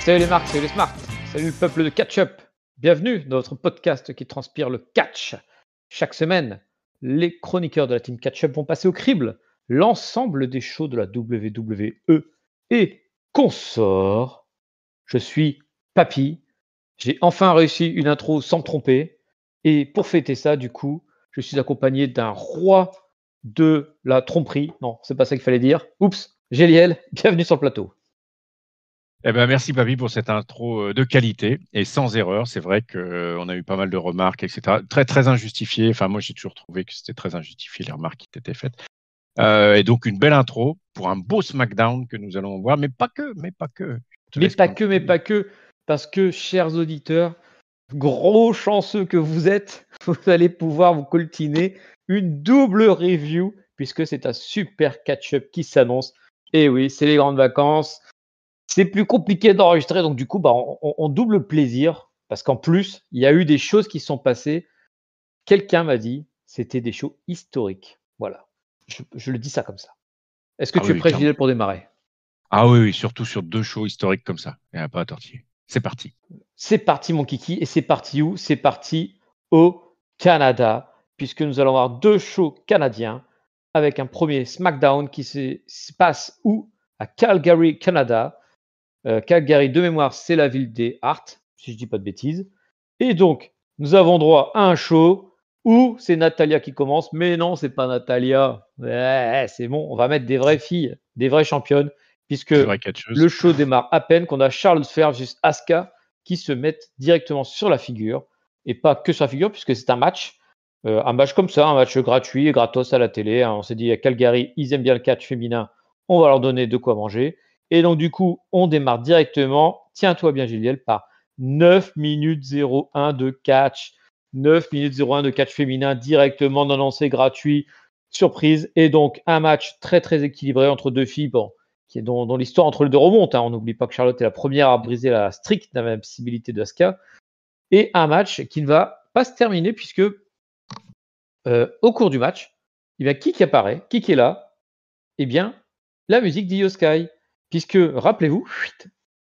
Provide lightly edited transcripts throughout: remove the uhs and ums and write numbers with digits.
Salut les marques, salut les smarts, salut le peuple de Catch-Up. Bienvenue dans notre podcast qui transpire le catch. Chaque semaine, les chroniqueurs de la team Catch-Up vont passer au crible l'ensemble des shows de la WWE et consorts. Je suis Papy. J'ai enfin réussi une intro sans me tromper. Et pour fêter ça, du coup, je suis accompagné d'un roi de la tromperie. Non, c'est pas ça qu'il fallait dire. Oups, Géliel, bienvenue sur le plateau. Eh ben, merci Papy pour cette intro de qualité et sans erreur. C'est vrai qu'on a eu pas mal de remarques, etc. Très, très injustifiées. Enfin, moi, j'ai toujours trouvé que c'était très injustifié, les remarques qui étaient faites. Et donc, une belle intro pour un beau SmackDown que nous allons voir, mais pas que. Mais pas que, parce que, chers auditeurs, gros chanceux que vous êtes, vous allez pouvoir vous coltiner une double review, puisque c'est un super catch-up qui s'annonce. Et oui, c'est les grandes vacances. C'est plus compliqué d'enregistrer, donc du coup, on double plaisir, parce qu'en plus, il y a eu des choses qui sont passées. Quelqu'un m'a dit, c'était des shows historiques. Voilà, je le dis ça comme ça. Est-ce que Ah tu es oui, prêt, clairement. Gilles, pour démarrer? Ah oui, surtout sur deux shows historiques comme ça. Il n'y a pas à tortiller. C'est parti. C'est parti, mon kiki, et c'est parti où? C'est parti au Canada, puisque nous allons avoir deux shows canadiens, avec un premier SmackDown qui se passe où? À Calgary, Canada. Calgary, de mémoire, c'est la ville des Hearts, si je dis pas de bêtises. Et donc, nous avons droit à un show où c'est Natalia qui commence, mais non, c'est pas Natalia. Ouais, c'est bon, on va mettre des vraies filles, des vraies championnes, puisque Des vraies catcheuses. le show démarre à peine qu'on a Charlotte Flair versus Asuka qui se mettent directement sur la figure, et pas que sur la figure, puisque c'est un match comme ça, un match gratuit et gratos à la télé, hein. On s'est dit à Calgary, ils aiment bien le catch féminin, on va leur donner de quoi manger. Et donc, du coup, on démarre directement, tiens-toi bien, Gilles, par 9 minutes 01 de catch. 9 minutes 01 de catch féminin directement non lancé gratuit, surprise. Et donc, un match très, très équilibré entre deux filles, qui est dont l'histoire entre les deux remonte, hein. On n'oublie pas que Charlotte est la première à briser la stricte d'invincibilité de Asuka. Et un match qui ne va pas se terminer, puisque au cours du match, qui apparaît? Qui est là? Eh bien, la musique d'Io Sky. Puisque, rappelez-vous,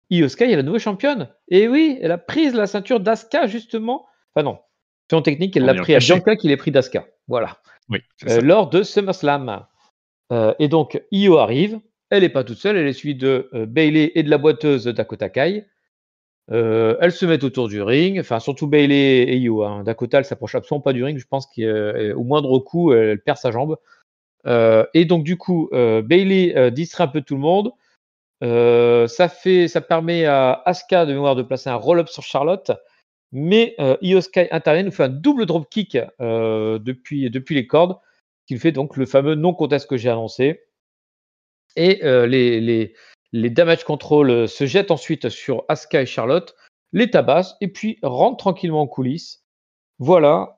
Io Sky est la nouvelle championne. Et oui, elle a pris la ceinture d'Asuka, justement. Enfin non, en technique, elle On l'a est en pris à cachet. Bianca qui l'a pris d'Asuka. Voilà. Oui, c'est ça. Lors de SummerSlam. Et donc, Io arrive. Elle n'est pas toute seule. Elle est suivie de Bayley et de la boiteuse Dakota Kai. Elles se mettent autour du ring. Enfin, surtout Bayley et Io, hein. Dakota, elle s'approche absolument pas du ring. Je pense qu'au moindre coup, elle perd sa jambe. Et donc, du coup, Bayley distrait un peu tout le monde. Ça permet à Asuka de mémoire de placer un roll-up sur Charlotte, mais Io Sky intervient, nous fait un double dropkick depuis les cordes, qui fait donc le fameux non contest que j'ai annoncé. Et les damage control se jettent ensuite sur Asuka et Charlotte, les tabassent et puis rentrent tranquillement en coulisses. Voilà,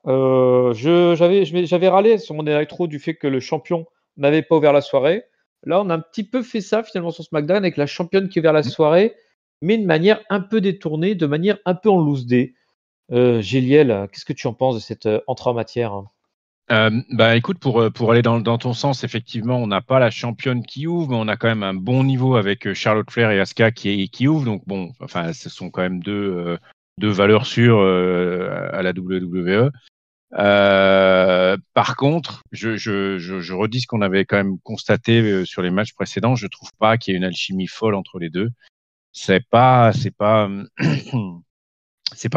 j'avais râlé sur mon électro du fait que le champion n'avait pas ouvert la soirée. Là, on a un petit peu fait ça finalement sur SmackDown avec la championne qui a ouvert la soirée, mais de manière un peu détournée, de manière un peu en loose day. Géliel, qu'est-ce que tu en penses de cette entrée en matière? Écoute, pour aller dans ton sens, effectivement, on n'a pas la championne qui ouvre, mais on a quand même un bon niveau avec Charlotte Flair et Asuka qui ouvrent. Donc bon, enfin, ce sont quand même deux valeurs sûres à la WWE. Par contre, je redis ce qu'on avait quand même constaté sur les matchs précédents. Je trouve pas qu'il y ait une alchimie folle entre les deux. C'est pas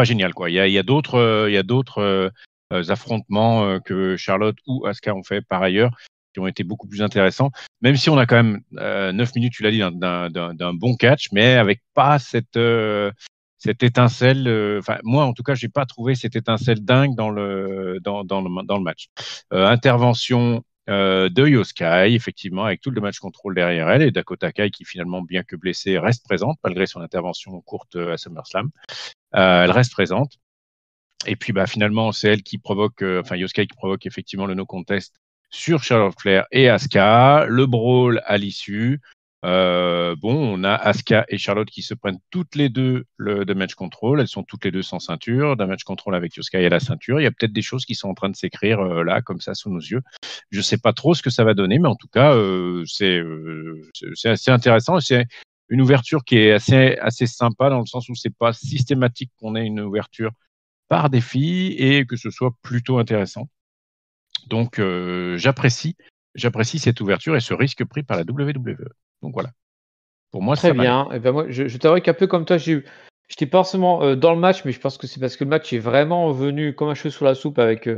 génial, quoi. Il y a d'autres affrontements que Charlotte ou Asuka ont fait par ailleurs, qui ont été beaucoup plus intéressants. Même si on a quand même 9 minutes, tu l'as dit, d'un bon catch, mais avec pas cette étincelle. Enfin, moi, en tout cas, j'ai pas trouvé cette étincelle dingue dans le match. Intervention de Io Sky, effectivement, avec tout le match contrôle derrière elle, et Dakota Kai qui finalement, bien que blessée, reste présente malgré son intervention courte à SummerSlam. Elle reste présente. Et puis finalement, c'est elle qui provoque, Io Sky qui provoque effectivement le no contest sur Charlotte Flair et Asuka. Le brawl à l'issue. On a Asuka et Charlotte qui se prennent toutes les deux le damage control. Elles sont toutes les deux sans ceinture. Damage control avec Io Sky et la ceinture. Il y a peut-être des choses qui sont en train de s'écrire là, comme ça, sous nos yeux. Je ne sais pas trop ce que ça va donner, mais en tout cas, c'est assez intéressant. une ouverture qui est assez sympa dans le sens où c'est pas systématique qu'on ait une ouverture par défi et que ce soit plutôt intéressant. Donc, j'apprécie cette ouverture et ce risque pris par la WWE. Donc voilà. Pour moi, Très ça m'allait. bien. Et ben moi, je t'avoue qu'un peu comme toi, j'étais pas forcément dans le match, mais je pense que c'est parce que le match est vraiment venu comme un cheveu sur la soupe avec.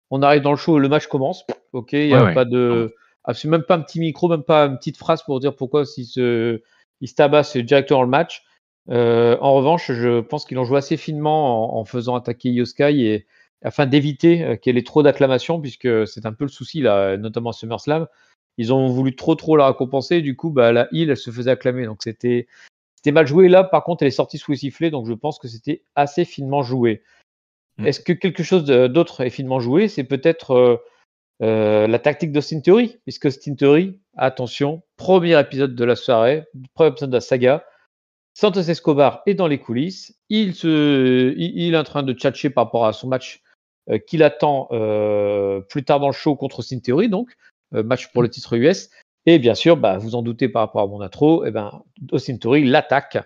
On arrive dans le show, le match commence. Ok, il n'y Ouais, a ouais. pas de. Absolument même pas un petit micro, même pas une petite phrase pour dire pourquoi il se tabasse directement le match. En revanche, je pense qu'ils l'ont joué assez finement en faisant attaquer Io Sky et afin d'éviter qu'elle ait trop d'acclamations, puisque c'est un peu le souci là, notamment à SummerSlam. Ils ont voulu trop la récompenser, du coup, bah, la heel, elle se faisait acclamer. Donc c'était mal joué. Là, par contre, elle est sortie sous les sifflets, donc je pense que c'était assez finement joué. Mm. Est-ce que quelque chose d'autre est finement joué? C'est peut-être la tactique d'Austin Theory, puisque Austin Theory, attention, premier épisode de la soirée, premier épisode de la saga, Santos Escobar est dans les coulisses, il est en train de tchatcher par rapport à son match qu'il attend plus tard dans le show contre Austin Theory, donc match pour le titre US. Et bien sûr, bah, vous en doutez par rapport à mon intro, Austin Theory l'attaque.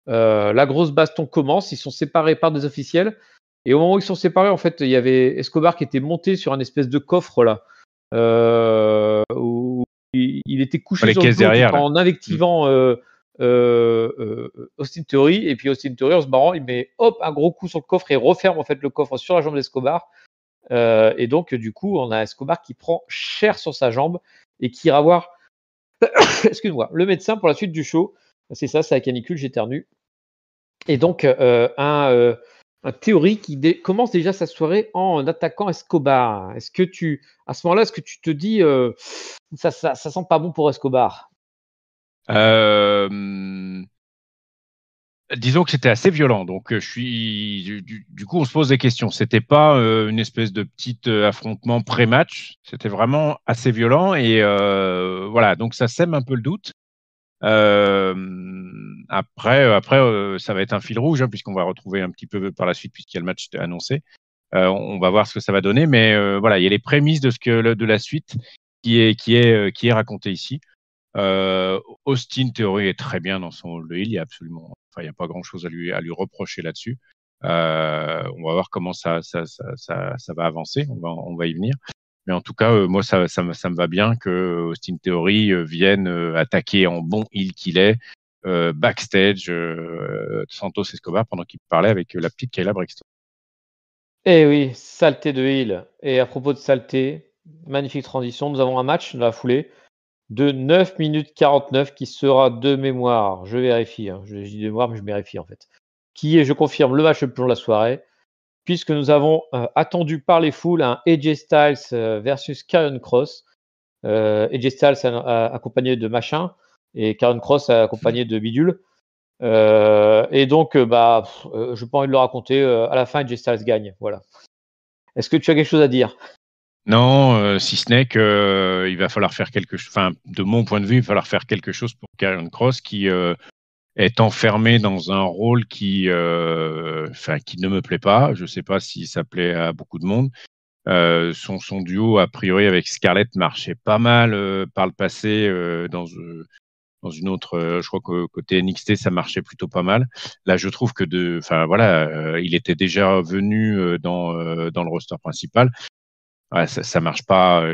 La grosse baston commence, ils sont séparés par des officiels. Et au moment où ils sont séparés, en fait, il y avait Escobar qui était monté sur un espèce de coffre là, où il était couché Les sur le caisses dos tout derrière, là. en invectivant Austin Theory. Et puis Austin Theory, en se barrant, il met hop un gros coup sur le coffre et referme en fait le coffre sur la jambe d'Escobar. Et donc, du coup, on a Escobar qui prend cher sur sa jambe et qui ira voir, excuse-moi, le médecin pour la suite du show. C'est ça, c'est la canicule, j'éternue. Et donc, un Théory qui commence déjà sa soirée en attaquant Escobar. À ce moment-là, est-ce que tu te dis, ça sent pas bon pour Escobar? Disons que c'était assez violent, donc du coup on se pose des questions. C'était pas une espèce de petit affrontement pré-match, c'était vraiment assez violent et voilà, donc ça sème un peu le doute. Après, ça va être un fil rouge, hein, puisqu'on va retrouver un petit peu par la suite, puisqu'il y a le match annoncé. On va voir ce que ça va donner, mais voilà, il y a les prémices de la suite qui est racontée ici. Austin Theory est très bien dans son rôle de heel, il y a pas grand chose à lui reprocher là-dessus. On va voir comment ça va avancer, on va y venir. Mais en tout cas, moi, ça me va bien que Austin Theory vienne attaquer en bon heel qu'il est, backstage, Santos Escobar pendant qu'il parlait avec la petite Kayla Braxton. Eh oui, saleté de heel. Et à propos de saleté, magnifique transition, nous avons un match dans la foulée de 9 minutes 49 qui sera de mémoire, je vérifie, hein, je dis de mémoire, mais je vérifie en fait, qui est, je confirme, le match le plus long de la soirée, puisque nous avons attendu par les foules un AJ Styles versus Karrion Kross. AJ Styles accompagné de machin et Karrion Kross accompagné de bidule. Et donc, je n'ai pas envie de le raconter. À la fin, AJ Styles gagne. Voilà. Est-ce que tu as quelque chose à dire? Non, si ce n'est que il va falloir faire quelque chose. Enfin, de mon point de vue, il va falloir faire quelque chose pour Karrion Kross qui est enfermé dans un rôle qui ne me plaît pas. Je ne sais pas si ça plaît à beaucoup de monde. Son duo, a priori, avec Scarlett marchait pas mal par le passé dans une autre. Je crois que côté NXT, ça marchait plutôt pas mal. Là, je trouve que il était déjà venu dans le roster principal. Ouais, ça marche pas.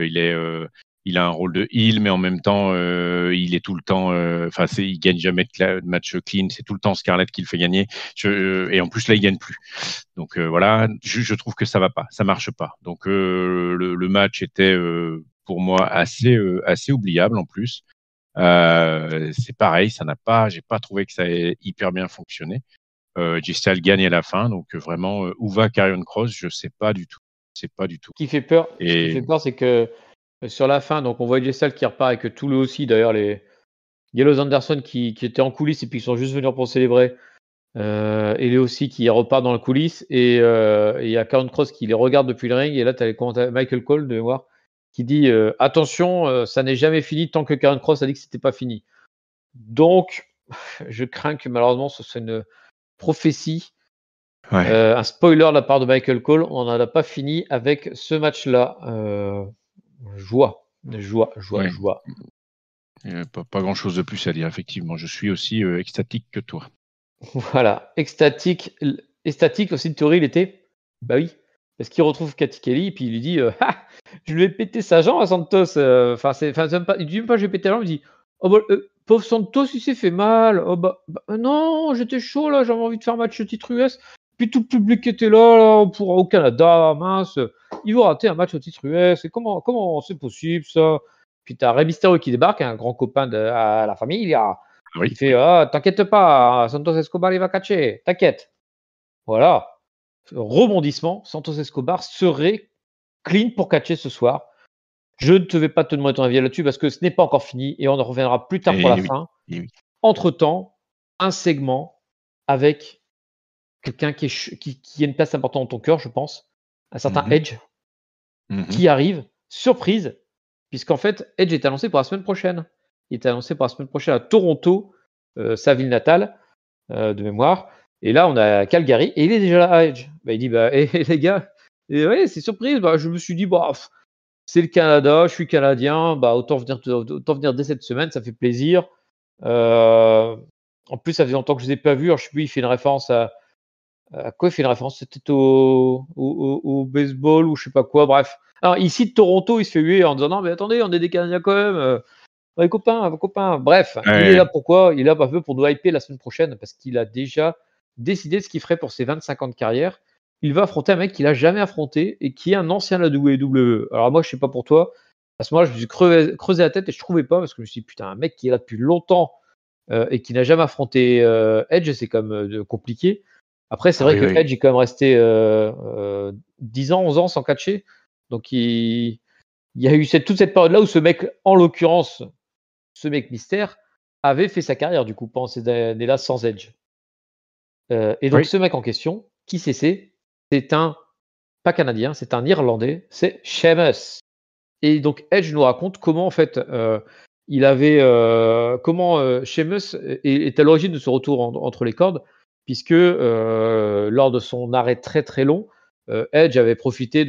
Il a un rôle de heel, mais en même temps, il est tout le temps. Il gagne jamais de match clean. C'est tout le temps Scarlett qui le fait gagner. Et en plus là, il gagne plus. Donc voilà, je trouve que ça va pas, ça marche pas. Donc le match était pour moi assez oubliable en plus. C'est pareil, j'ai pas trouvé que ça ait hyper bien fonctionné. J-Style gagne à la fin, donc vraiment où va Karrion Kross, je sais pas du tout. C'est pas du tout. Ce qui fait peur, Et c'est que sur la fin, donc on voit AJ Styles qui repart avec tout le aussi, d'ailleurs, les Gallows Anderson qui étaient en coulisses et puis qui sont juste venus pour célébrer. Et les aussi qui repart dans la coulisse et il y a Karrion Kross qui les regarde depuis le ring et là tu as les commentaires Michael Cole de mémoire qui dit attention, ça n'est jamais fini tant que Karrion Kross a dit que c'était pas fini. Donc je crains que malheureusement ce soit une prophétie, ouais. un spoiler de la part de Michael Cole. On n'en a pas fini avec ce match-là. Joie. Ouais. Pas grand-chose de plus à dire, effectivement. Je suis aussi extatique que toi. Voilà, extatique aussi de théorie, il était bah oui, parce qu'il retrouve Cathy Kelly, puis il lui dit «Ah! Je lui ai pété sa jambe à Santos», enfin c'est même pas il dit même pas: «Je lui ai pété la jambe», il dit: «Oh bah, pauvre Santos, il s'est fait mal. Oh bah non, j'étais chaud là, j'avais envie de faire match titre US, puis tout le public qui était là pour au Canada, mince, ils vont rater un match au titre US et comment c'est possible ça?» Puis tu as Rey Mysterio qui débarque, un grand copain de à la famille, Oui, il fait: oui. «Ah, t'inquiète pas, Santos Escobar, il va catcher, t'inquiète». Voilà. Rebondissement, Santos Escobar serait clean pour catcher ce soir. Je ne vais pas te demander ton avis là-dessus parce que ce n'est pas encore fini et on en reviendra plus tard pour la Et oui, fin. et oui. Entre-temps, un segment avec quelqu'un qui a une place importante dans ton cœur, je pense, un certain Mhm, Edge, mhm. qui arrive, surprise, puisqu'en fait, Edge est annoncé pour la semaine prochaine. Il est annoncé pour la semaine prochaine à Toronto, sa ville natale. De mémoire. Et là, on a Calgary et il est déjà là, à Edge. Bah, il dit bah, les gars, et ouais, c'est surprise. Bah, je me suis dit, bah, c'est le Canada, je suis Canadien, bah, autant venir dès cette semaine, ça fait plaisir. En plus, ça fait longtemps que je ne les ai pas vus. Alors, je sais plus, il fait une référence à quoi il fait une référence? C'était au baseball ou je sais pas quoi, bref. Alors, il cite Toronto, il se fait huer en disant non, mais attendez, on est des Canadiens quand même. Ouais, copains, vos copains. Bref, il est Ouais, là pourquoi? Il est là un peu pour nous hyper la semaine prochaine parce qu'il a déjà décidé ce qu'il ferait pour ses 25 ans de carrière. Il va affronter un mec qu'il a jamais affronté et qui est un ancien de la WWE. Alors moi, je sais pas pour toi. À ce moment-là, je me suis creusé la tête et je trouvais pas parce que je me suis dit, putain, un mec qui est là depuis longtemps et qui n'a jamais affronté Edge, c'est quand même compliqué. Après, c'est ah vrai oui, que oui. Edge est quand même resté 10 ans, 11 ans sans catcher. Donc il y a eu toute cette période-là où ce mec, en l'occurrence, ce mec mystère avait fait sa carrière du coup pendant ces années-là sans Edge. Et donc Oui, ce mec en question, qui c'est un pas canadien, c'est un Irlandais, c'est Sheamus. Et donc Edge nous raconte comment en fait, il avait, comment, Sheamus est à l'origine de ce retour entre les cordes puisque, lors de son arrêt très, très long, Edge avait profité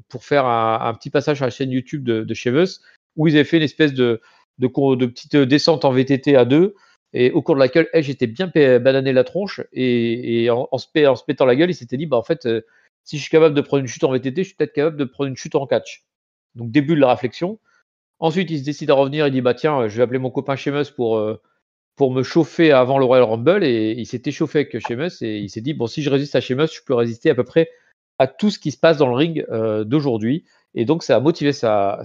pour faire un petit passage sur la chaîne YouTube de Sheamus où ils avaient fait une espèce de petite descente en VTT à 2 et au cours de laquelle Edge était bien banané la tronche et en se pétant la gueule, il s'était dit: «Bah, en fait, si je suis capable de prendre une chute en VTT, je suis peut-être capable de prendre une chute en catch». Donc début de la réflexion. Ensuite, il se décide à revenir, il dit: «Bah tiens, je vais appeler mon copain Sheamus pour me chauffer avant le Royal Rumble» et il s'était chauffé avec Sheamus et il s'est dit: «Bon, si je résiste à Sheamus, je peux résister à peu près à tout ce qui se passe dans le ring, d'aujourd'hui» et donc ça a motivé sa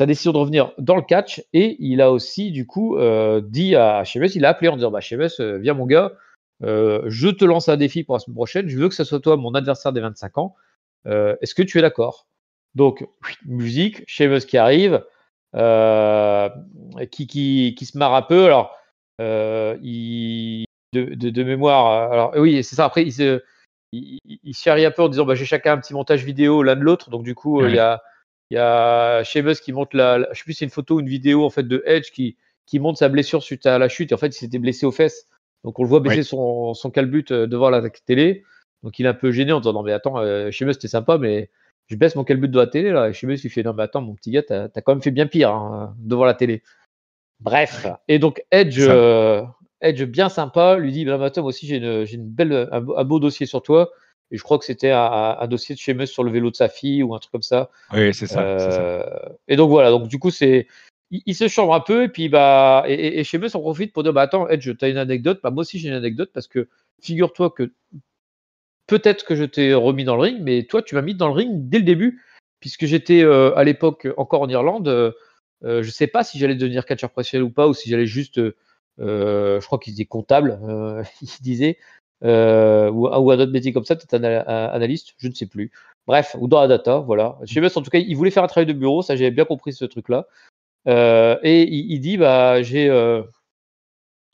décision de revenir dans le catch et il a aussi du coup, dit à Sheamus, il a appelé en disant: «Bah Sheamus, viens mon gars, je te lance un défi pour la semaine prochaine, je veux que ça soit toi mon adversaire des 25 ans. Est-ce que tu es d'accord?» Donc, musique, Sheamus qui arrive, heu, qui se marre un peu. Alors, il de mémoire, alors oui, c'est ça. Après, il se charrie un peu en disant: «Bah, j'ai chacun un petit montage vidéo l'un de l'autre». Donc du coup, ouais, il y a Sheamus qui montre je sais plus si c'est une photo ou une vidéo en fait de Edge qui montre sa blessure suite à la chute et en fait, il s'était blessé aux fesses. Donc on le voit baisser oui. son calbut, devant la télé. Donc il est un peu gêné en disant: «Non mais attends, Sheamus, tu sympa mais je baisse mon calbut de la télé là». Et Sheamus il fait: «Non mais attends mon petit gars, t'as quand même fait bien pire, hein, devant la télé». Bref, Ouais, et donc c'est ça. Edge bien sympa lui dit: «Bah attends, moi aussi j'ai une belle un beau dossier sur toi». Et je crois que c'était un dossier de Sheamus sur le vélo de sa fille ou un truc comme ça. Oui, c'est ça, c'est ça. Heu et donc voilà, donc du coup il se chambre un peu et puis bah et Sheamus en profite pour dire: «Bah attends Edge, tu as une anecdote? Bah moi aussi j'ai une anecdote parce que figure-toi que peut-être que je t'ai remis dans le ring, mais toi tu m'as mis dans le ring dès le début puisque j'étais, à l'époque encore en Irlande, je sais pas si j'allais devenir catcheur professionnel ou pas ou si j'allais juste, je crois qu'il disait comptable, il disait, ou un autre métier comme ça, peut-être analyste, je ne sais plus. Bref, ou dans la data, voilà. Sheamus en tout cas, il voulait faire un travail de bureau, ça j'avais bien compris ce truc-là. Et il dit: «Bah j'ai,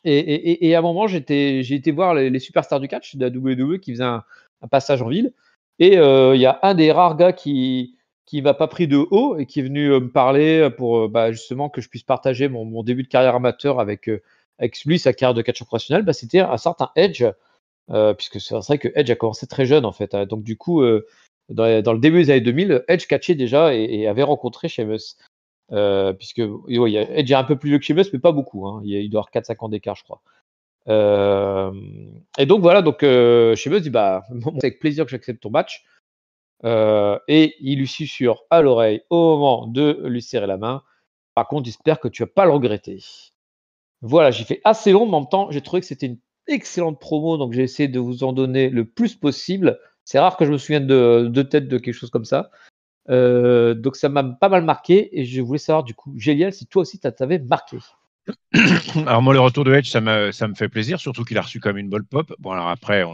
et à un moment, j'ai été voir les superstars du catch de la WWE qui faisaient un passage en ville et il y a un des rares gars qui m'a pas pris de haut et qui est venu, me parler, pour, bah, justement que je puisse partager mon début de carrière amateur avec lui, sa carrière de catcheur professionnel. Bah, c'était un certain Edge, puisque c'est vrai que Edge a commencé très jeune, en fait, donc du coup, dans le début des années 2000, Edge catchait déjà et avait rencontré Sheamus. puisque Edge est un peu plus vieux que Sheamus, mais pas beaucoup. Hein. Il doit avoir 4-5 ans d'écart, je crois. Et donc voilà, Sheamus dit c'est avec plaisir que j'accepte ton match. Et il lui susurre à l'oreille au moment de lui serrer la main. Par contre, j'espère que tu vas pas le regretter. Voilà, j'ai fait assez long, mais en même temps, j'ai trouvé que c'était une excellente promo, donc j'ai essayé de vous en donner le plus possible. C'est rare que je me souvienne de tête de quelque chose comme ça. Donc ça m'a pas mal marqué et je voulais savoir du coup, Gélial, si toi aussi ça t'avait marqué. Alors moi, le retour de Edge, ça me fait plaisir, surtout qu'il a reçu comme une ball pop. Bon, alors après,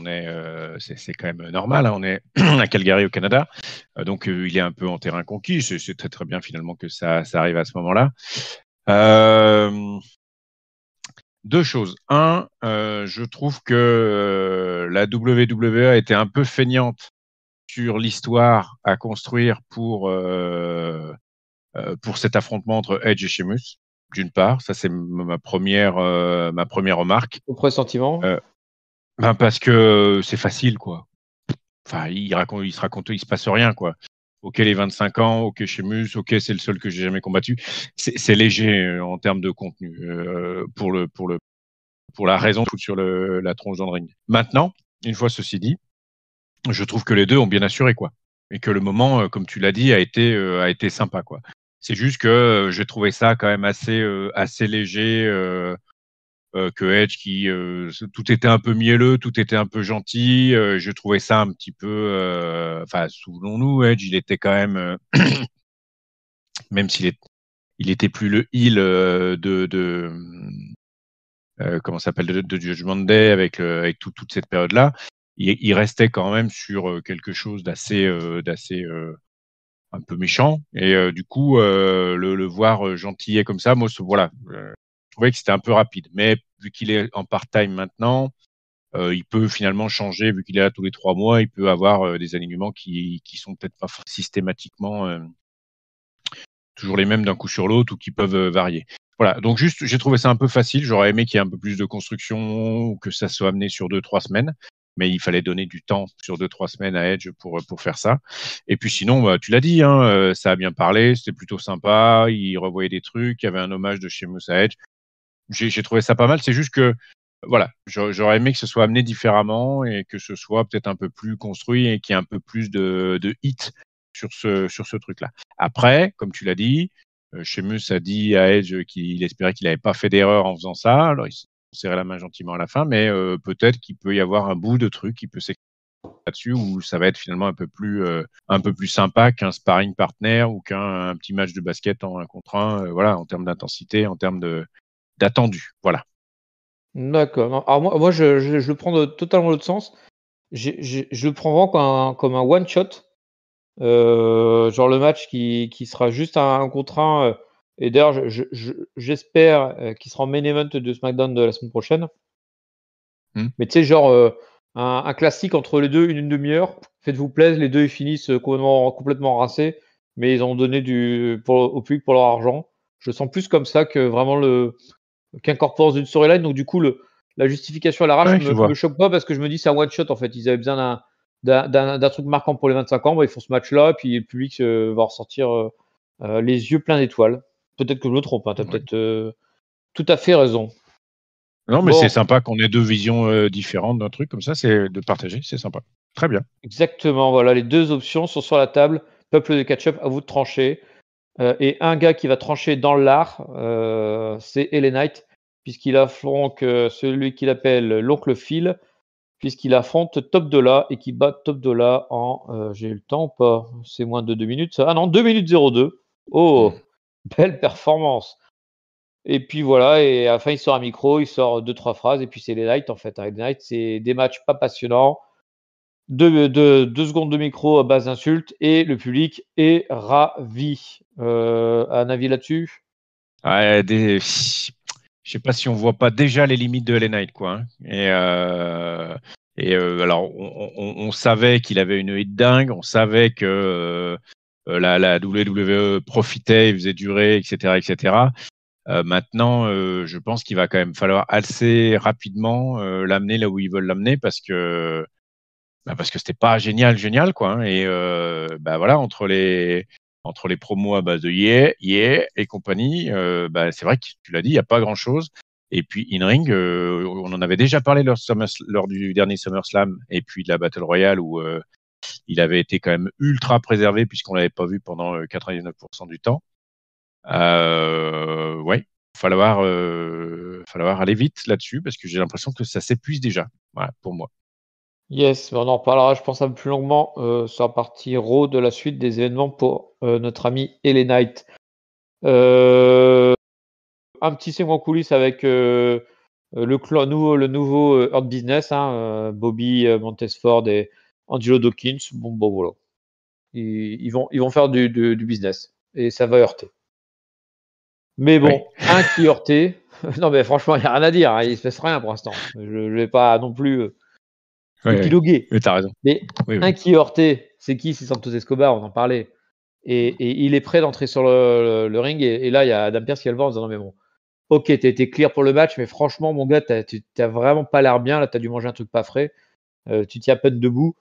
c'est quand même normal, hein, on est à Calgary au Canada, donc il est un peu en terrain conquis. C'est très très bien finalement que ça arrive à ce moment-là. Deux choses. Un, je trouve que la WWE a été un peu feignante sur l'histoire à construire pour cet affrontement entre Edge et Sheamus. D'une part, ça c'est ma première remarque. Au pressentiment. Parce que c'est facile, quoi. Enfin, il se passe rien, quoi. Ok, les 25 ans, ok, Sheamus, ok, c'est le seul que j'ai jamais combattu. C'est léger en termes de contenu pour la raison sur la tronche dans le ring. Maintenant, une fois ceci dit, je trouve que les deux ont bien assuré, quoi. Et que le moment, comme tu l'as dit, a été sympa, quoi. C'est juste que j'ai trouvé ça quand même assez léger, que Edge tout était un peu mielleux, tout était un peu gentil. Je trouvais ça un petit peu, enfin, souvenons-nous, Edge, il était quand même, même il était plus le heel comment ça s'appelle, de Judgment Day avec toute cette période-là. Il restait quand même sur quelque chose d'assez un peu méchant. Et du coup, le voir gentillet comme ça, moi, voilà, je trouvais que c'était un peu rapide. Mais vu qu'il est en part-time maintenant, il peut finalement changer, vu qu'il est là tous les 3 mois, il peut avoir des alignements qui sont peut-être pas systématiquement toujours les mêmes d'un coup sur l'autre ou qui peuvent varier. Voilà, donc juste, j'ai trouvé ça un peu facile. J'aurais aimé qu'il y ait un peu plus de construction ou que ça soit amené sur 2-3 semaines. Mais il fallait donner du temps sur 2-3 semaines à Edge pour faire ça. Et puis sinon, tu l'as dit, hein, ça a bien parlé, c'était plutôt sympa. Il revoyait des trucs, il y avait un hommage de Sheamus à Edge. J'ai trouvé ça pas mal. C'est juste que, voilà, j'aurais aimé que ce soit amené différemment et que ce soit peut-être un peu plus construit et qu'il y ait un peu plus de hits sur ce truc-là. Après, comme tu l'as dit, Sheamus a dit à Edge qu'il espérait qu'il n'avait pas fait d'erreur en faisant ça. Alors, il s'est serré la main gentiment à la fin, mais peut-être qu'il peut y avoir un bout de truc qui peut s'exprimer là-dessus où ça va être finalement un peu plus sympa qu'un sparring partner ou qu'un petit match de basket en 1 contre 1, voilà, en termes d'intensité, en termes d'attendu. Voilà. D'accord. Non, alors moi je le prends totalement l'autre sens. Je le prends vraiment comme un one shot. Genre le match qui sera juste un 1 contre 1, et d'ailleurs j'espère, qu'il sera en main event de SmackDown de la semaine prochaine. Mais tu sais, genre, un classique entre les deux, une demi-heure. Faites-vous plaisir, les deux ils finissent complètement rincés, mais ils ont donné au public pour leur argent. Je le sens plus comme ça que vraiment qu'incorporé dans une storyline. Donc du coup, la justification à l'arrache Ouais, je vois. me choque pas parce que je me dis c'est un one shot en fait. Ils avaient besoin d'un truc marquant pour les 25 ans. Ils font ce match-là, puis le public va ressortir les yeux pleins d'étoiles. Peut-être que je me trompe, hein, tu as Ouais. peut-être tout à fait raison. Non, mais c'est Bon, sympa qu'on ait 2 visions différentes d'un truc comme ça, c'est de partager, c'est sympa. Très bien. exactement, voilà, les deux options sont sur la table. Peuple de catch-up, à vous de trancher. Et un gars qui va trancher dans l'art, c'est LA Knight, puisqu'il affronte celui qu'il appelle l'oncle Phil, puisqu'il affronte Top Dollar et qui bat Top Dollar en, j'ai eu le temps ou pas? C'est moins de 2 minutes ça? Ah non, 2 minutes 02. Oh! Belle performance. Et puis voilà, et à la fin, il sort un micro, il sort 2-3 phrases et puis c'est les Knights en fait, hein. Les Knights, c'est des matchs pas passionnants, 2 secondes de micro à base d'insultes et le public est ravi. Un avis là-dessus? Ouais, je sais pas si on voit pas déjà les limites de LA Knight, quoi, hein. Alors, on savait qu'il avait une hit dingue, on savait que la WWE profitait, il faisait durer, etc., etc. Maintenant, je pense qu'il va quand même falloir assez rapidement l'amener là où ils veulent l'amener parce que c'était pas génial, quoi, hein. Voilà, entre les entre les promos à base de yeah et compagnie, c'est vrai que tu l'as dit, il n'y a pas grand-chose. Et puis in-ring, on en avait déjà parlé lors du dernier SummerSlam et puis de la Battle Royale où il avait été quand même ultra préservé puisqu'on l'avait pas vu pendant 99% du temps. Ouais, falloir aller vite là-dessus parce que j'ai l'impression que ça s'épuise déjà. Voilà, pour moi. Yes, on en reparlera, je pense, un peu plus longuement sur la partie Raw de la suite des événements pour notre ami LA Knight. Un petit segment coulisses avec le nouveau Hurt Business, Bobby Montesford et Angelo Dawkins. Bon, voilà. Ils vont faire du business et ça va heurter. Mais bon, Ouais. un qui heurté. Non, mais franchement, il n'y a rien à dire. Il se passe rien pour l'instant. Je ne vais pas non plus épiloguer. Oui, t'as raison. Mais Oui. un qui heurté, c'est qui? C'est Santos Escobar, on en parlait. Et il est prêt d'entrer sur le ring. Et là, il y a Adam Pearce qui va le voir en disant non, mais bon, ok, t'as été clear pour le match, mais franchement, mon gars, tu t'as vraiment pas l'air bien. Là, t'as dû manger un truc pas frais. Tu tiens à peine debout.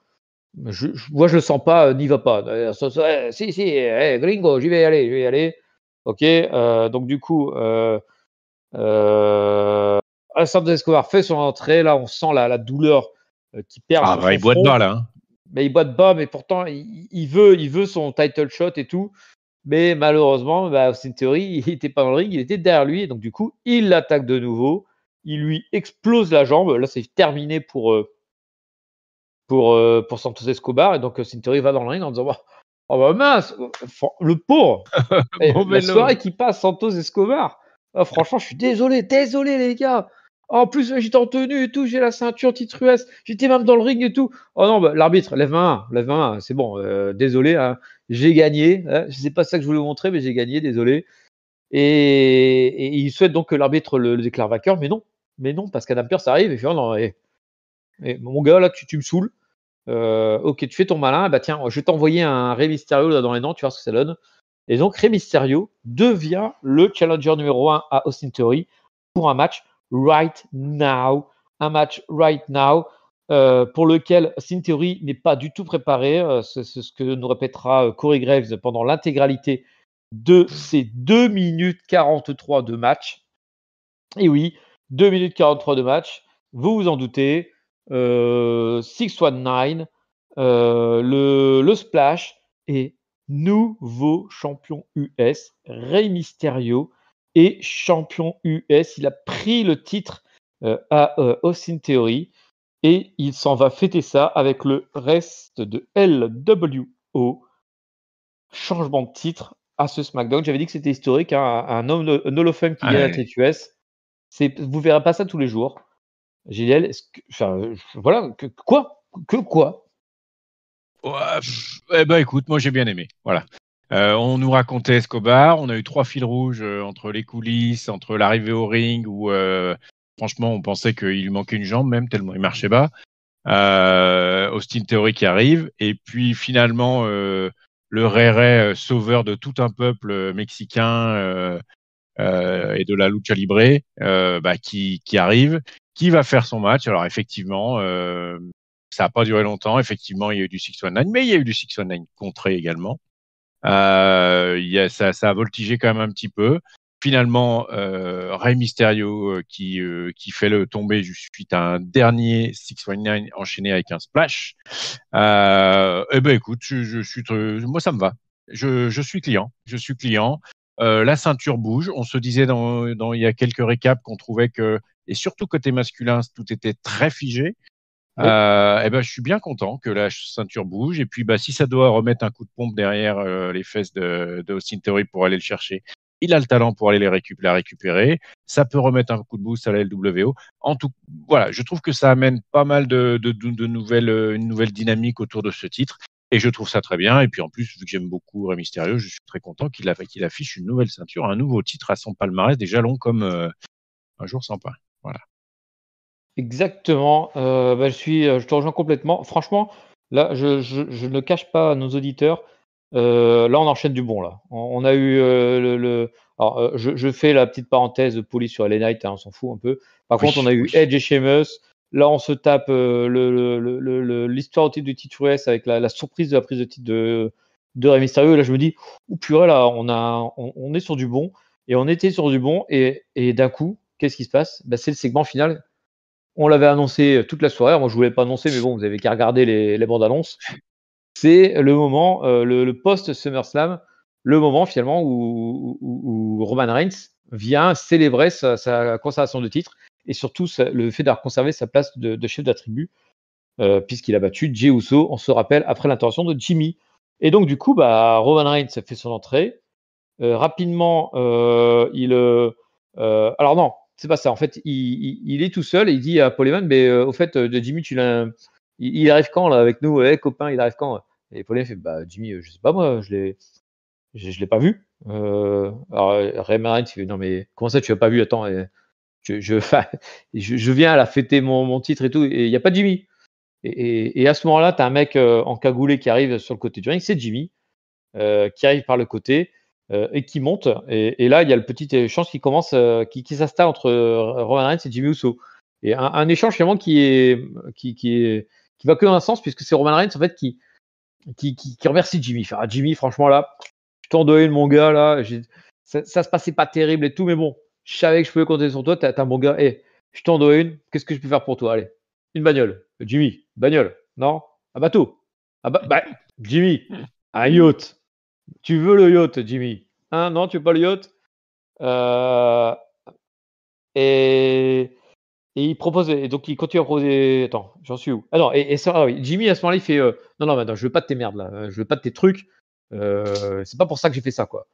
Moi, je le sens pas, n'y va pas. Si, gringo, j'y vais y aller. Ok, donc du coup, Santos Escobar fait son entrée. Là, on sent la douleur qui perle sur son Il boit de front. bas là. Hein. Mais il boit de bas, mais pourtant, il veut son title shot et tout. Mais malheureusement, Austin Theory, il n'était pas dans le ring, il était derrière lui. Donc du coup, il l'attaque de nouveau. Il lui explose la jambe. Là, c'est terminé pour Santos Escobar. Et donc, Austin Theory va dans le ring en disant oh bah mince, le pauvre. La soirée qui passe, Santos Escobar. Ah, franchement, je suis désolé les gars. En plus, j'étais en tenue et tout, j'ai la ceinture titre US, j'étais même dans le ring et tout. Oh non, l'arbitre, lève ma main, c'est bon, désolé, hein, j'ai gagné. Hein, c'est pas ça que je voulais vous montrer, mais j'ai gagné, désolé. Et il souhaite donc que l'arbitre le déclare vainqueur, mais non, parce qu'Adam Pearce arrive et fait non, mon gars, là, tu me saoules. Ok, tu fais ton malin, bah tiens, je vais t'envoyer un Rey Mysterio là dans les dents, tu vois ce que ça donne. Et donc Rey Mysterio devient le challenger numéro 1 à Austin Theory pour un match right now. Un match right now pour lequel Austin Theory n'est pas du tout préparé. C'est ce que nous répétera Corey Graves pendant l'intégralité de ces 2 minutes 43 de match. Et oui, 2 minutes 43 de match, vous vous en doutez. 619, le splash et nouveau champion US, Rey Mysterio est champion US. Il a pris le titre à Austin Theory et il s'en va fêter ça avec le reste de LWO. Changement de titre à ce SmackDown. J'avais dit que c'était historique, hein, un Hall of Fame qui gagne la titre US. Vous verrez pas ça tous les jours. GDL, voilà, quoi? Ouais, écoute, moi j'ai bien aimé. Voilà. On nous racontait Escobar, on a eu 3 fils rouges entre les coulisses, entre l'arrivée au ring où franchement on pensait qu'il lui manquait une jambe même tellement il marchait bas. Austin Theory qui arrive et puis finalement le Ray sauveur de tout un peuple mexicain et de la lucha libre qui arrive, qui va faire son match. Alors effectivement, ça n'a pas duré longtemps. Effectivement, il y a eu du 619, mais il y a eu du 619 contré également. Ça a voltigé quand même un petit peu. Finalement, Rey Mysterio qui fait le tomber suite à un dernier 619 enchaîné avec un splash. Écoute, moi ça me va. Je suis client. Je suis client. La ceinture bouge. On se disait il y a quelques récaps qu'on trouvait que, et surtout côté masculin, tout était très figé. Oui. Je suis bien content que la ceinture bouge. Et puis, si ça doit remettre un coup de pompe derrière les fesses de Austin Theory pour aller le chercher, il a le talent pour aller la récupérer. Ça peut remettre un coup de boost à la LWO. Voilà, je trouve que ça amène pas mal de nouvelles, une nouvelle dynamique autour de ce titre. Et je trouve ça très bien. Et puis en plus, vu que j'aime beaucoup Rey Mysterio, je suis très content qu'il affiche une nouvelle ceinture, un nouveau titre à son palmarès, déjà long comme un jour sans pain. Voilà. Exactement. Je te rejoins complètement. Franchement, là, je ne cache pas à nos auditeurs. Là, on enchaîne du bon. Là, on a eu Alors, je fais la petite parenthèse polie sur LA Knight, hein, on s'en fout un peu. Par contre, on a eu Edge et Sheamus. Là, on se tape l'histoire au titre du titre US avec la surprise de la prise de titre de Rey Mysterio. Et là, je me dis, oh purée, là, on est sur du bon. Et on était sur du bon. Et d'un coup, qu'est-ce qui se passe? Bah, c'est le segment final. On l'avait annoncé toute la soirée. Moi, je ne voulais pas annoncer, mais bon, vous avez qu'à regarder les bandes annonces. C'est le moment, le post-SummerSlam, le moment finalement où Roman Reigns vient célébrer sa conservation de titre et surtout le fait d'avoir conservé sa place de chef d'attribut, puisqu'il a battu Jey Uso, on se rappelle, après l'intervention de Jimmy. Et donc, du coup, Roman Reigns fait son entrée. Rapidement, alors non, c'est pas ça. En fait, il est tout seul et il dit à Paul Heyman, mais au fait, Jimmy, il arrive quand là avec nous? Copain, il arrive quand? Et Paul Heyman fait, Jimmy, je sais pas moi, je l'ai pas vu. Alors Roman Reigns fait, non mais comment ça tu l'as pas vu? Attends, je viens à la fêter mon titre et tout, et il y a pas de Jimmy. Et à ce moment-là, tu as un mec en cagoulé qui arrive sur le côté du ring, c'est Jimmy, qui arrive par le côté et qui monte. Et là, il y a le petit échange qui commence, qui s'installe entre Roman Reigns et Jimmy Uso. Et un échange finalement qui va que dans un sens, puisque c'est Roman Reigns en fait qui remercie Jimmy. Enfin, Jimmy, franchement là, je t'endoie mon gars là, ça se passait pas terrible et tout, mais bon, je savais que je pouvais compter sur toi. T'as un bon gars. Je t'en dois une. Qu'est-ce que je peux faire pour toi? Allez, une bagnole. Jimmy, bagnole. Non? Un bateau. Jimmy, un yacht. Tu veux le yacht, Jimmy? Hein? Non, tu veux pas le yacht? Euh, et, et il propose. Et donc il continue à proposer. Attends, j'en suis où? Ah non, oui. Jimmy à ce moment-là, il fait non, attends, je veux pas de tes merdes là. Je veux pas de tes trucs. C'est pas pour ça que j'ai fait ça, quoi.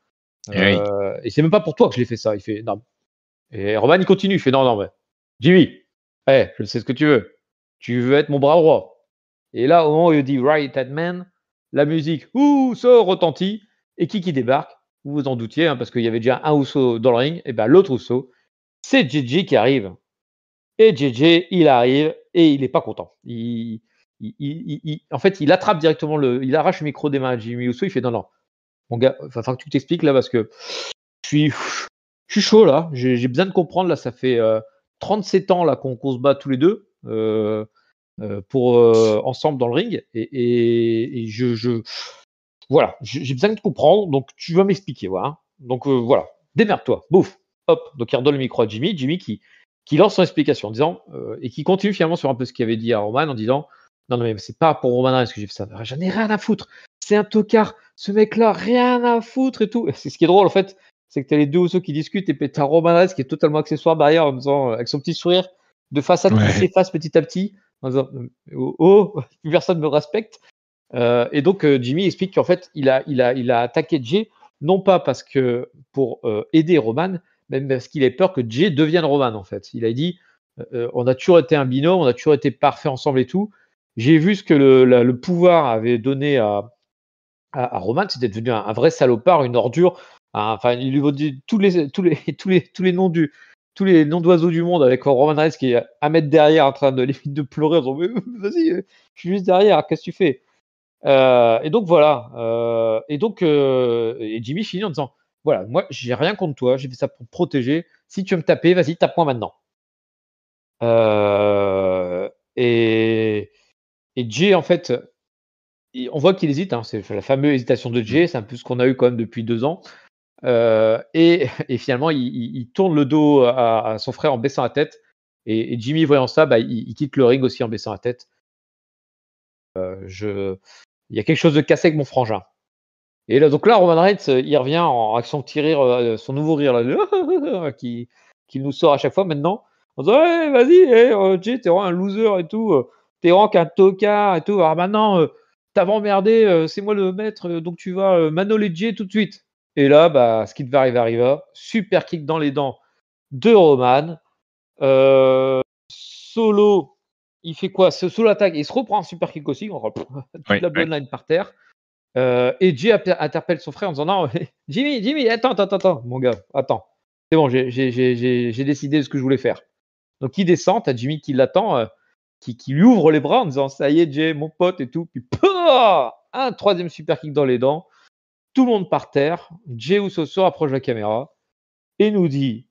Et c'est même pas pour toi que je l'ai fait ça. Il fait non. Et Roman, il continue. Il fait non, mais Jimmy, je sais ce que tu veux. Tu veux être mon bras droit. Et là, au moment où il dit Right Hand Man, la musique ça retentit. Et qui débarque? Vous vous en doutiez, hein, parce qu'il y avait déjà un Uso dans le ring. Et l'autre Uso, c'est JJ qui arrive. Et JJ, il arrive et il n'est pas content. En fait, il attrape directement il arrache le micro des mains à Jimmy Uso. Il fait non, mon gars, il va falloir que tu t'expliques là parce que je suis chaud là. J'ai besoin de comprendre là. Ça fait 37 ans là qu'on se bat tous les deux pour ensemble dans le ring et voilà, j'ai besoin de comprendre. Donc tu vas m'expliquer, voilà. Donc voilà, démerde-toi, bouffe. Hop. Donc il redonne le micro à Jimmy qui lance son explication en disant et qui continue finalement sur un peu ce qu'il avait dit à Roman en disant non mais c'est pas pour Roman Reigns que j'ai fait ça. J'en ai rien à foutre. C'est un tocard. Ce mec-là, rien à foutre et tout. C'est ce qui est drôle en fait, c'est que t'as les deux Usos qui discutent et t'as Roman Reigns qui est totalement accessoire derrière en disant avec son petit sourire de façade qui s'efface petit à petit en disant plus personne me respecte. Et donc Jimmy explique qu'en fait il a attaqué Jay non pas parce que pour aider Roman, mais parce qu'il a peur que Jay devienne Roman en fait. Il a dit on a toujours été un binôme, on a toujours été parfaits ensemble et tout. J'ai vu ce que le pouvoir avait donné à Roman, c'était devenu un vrai salopard, une ordure. Enfin, il lui a dit tous les noms tous les noms d'oiseaux du monde avec Roman Reigns qui est à mettre derrière en train de pleurer en disant mais vas-y, je suis juste derrière, qu'est-ce que tu fais? Et donc voilà. Et Jimmy finit en disant voilà, moi j'ai rien contre toi, j'ai fait ça pour te protéger. Si tu veux me taper, vas-y, tape-moi maintenant. Et Jay en fait, on voit qu'il hésite. Hein, c'est la fameuse hésitation de Jay, c'est un peu ce qu'on a eu quand même depuis 2 ans. Et finalement, il tourne le dos à son frère en baissant la tête. Et Jimmy voyant ça, il quitte le ring aussi en baissant la tête. Il y a quelque chose de cassé avec mon frangin. Et là, donc là, Roman Reigns, il revient avec son petit rire, son nouveau rire là, qu'il nous sort à chaque fois maintenant. En disant hey, vas-y, Jay, t'es vraiment un loser et tout. T'es vraiment qu'un tocard et tout. Alors maintenant, t'as emmerdé, c'est moi le maître, donc tu vas manoler Jay tout de suite. Et là, ce qui devait arriver arriva. Super kick dans les dents de Roman. Solo, il fait quoi? Solo attaque, il se reprend un super kick aussi. On toute la bloodline par terre. Et Jay interpelle son frère en disant non, Jimmy, attends, mon gars, attends. C'est bon, j'ai décidé de ce que je voulais faire. Donc il descend, t'as Jimmy qui l'attend, qui lui ouvre les bras en disant ça y est, Jay, mon pote et tout. Puis un troisième super kick dans les dents. Tout le monde par terre. Jey Uso se rapproche de la caméra et nous dit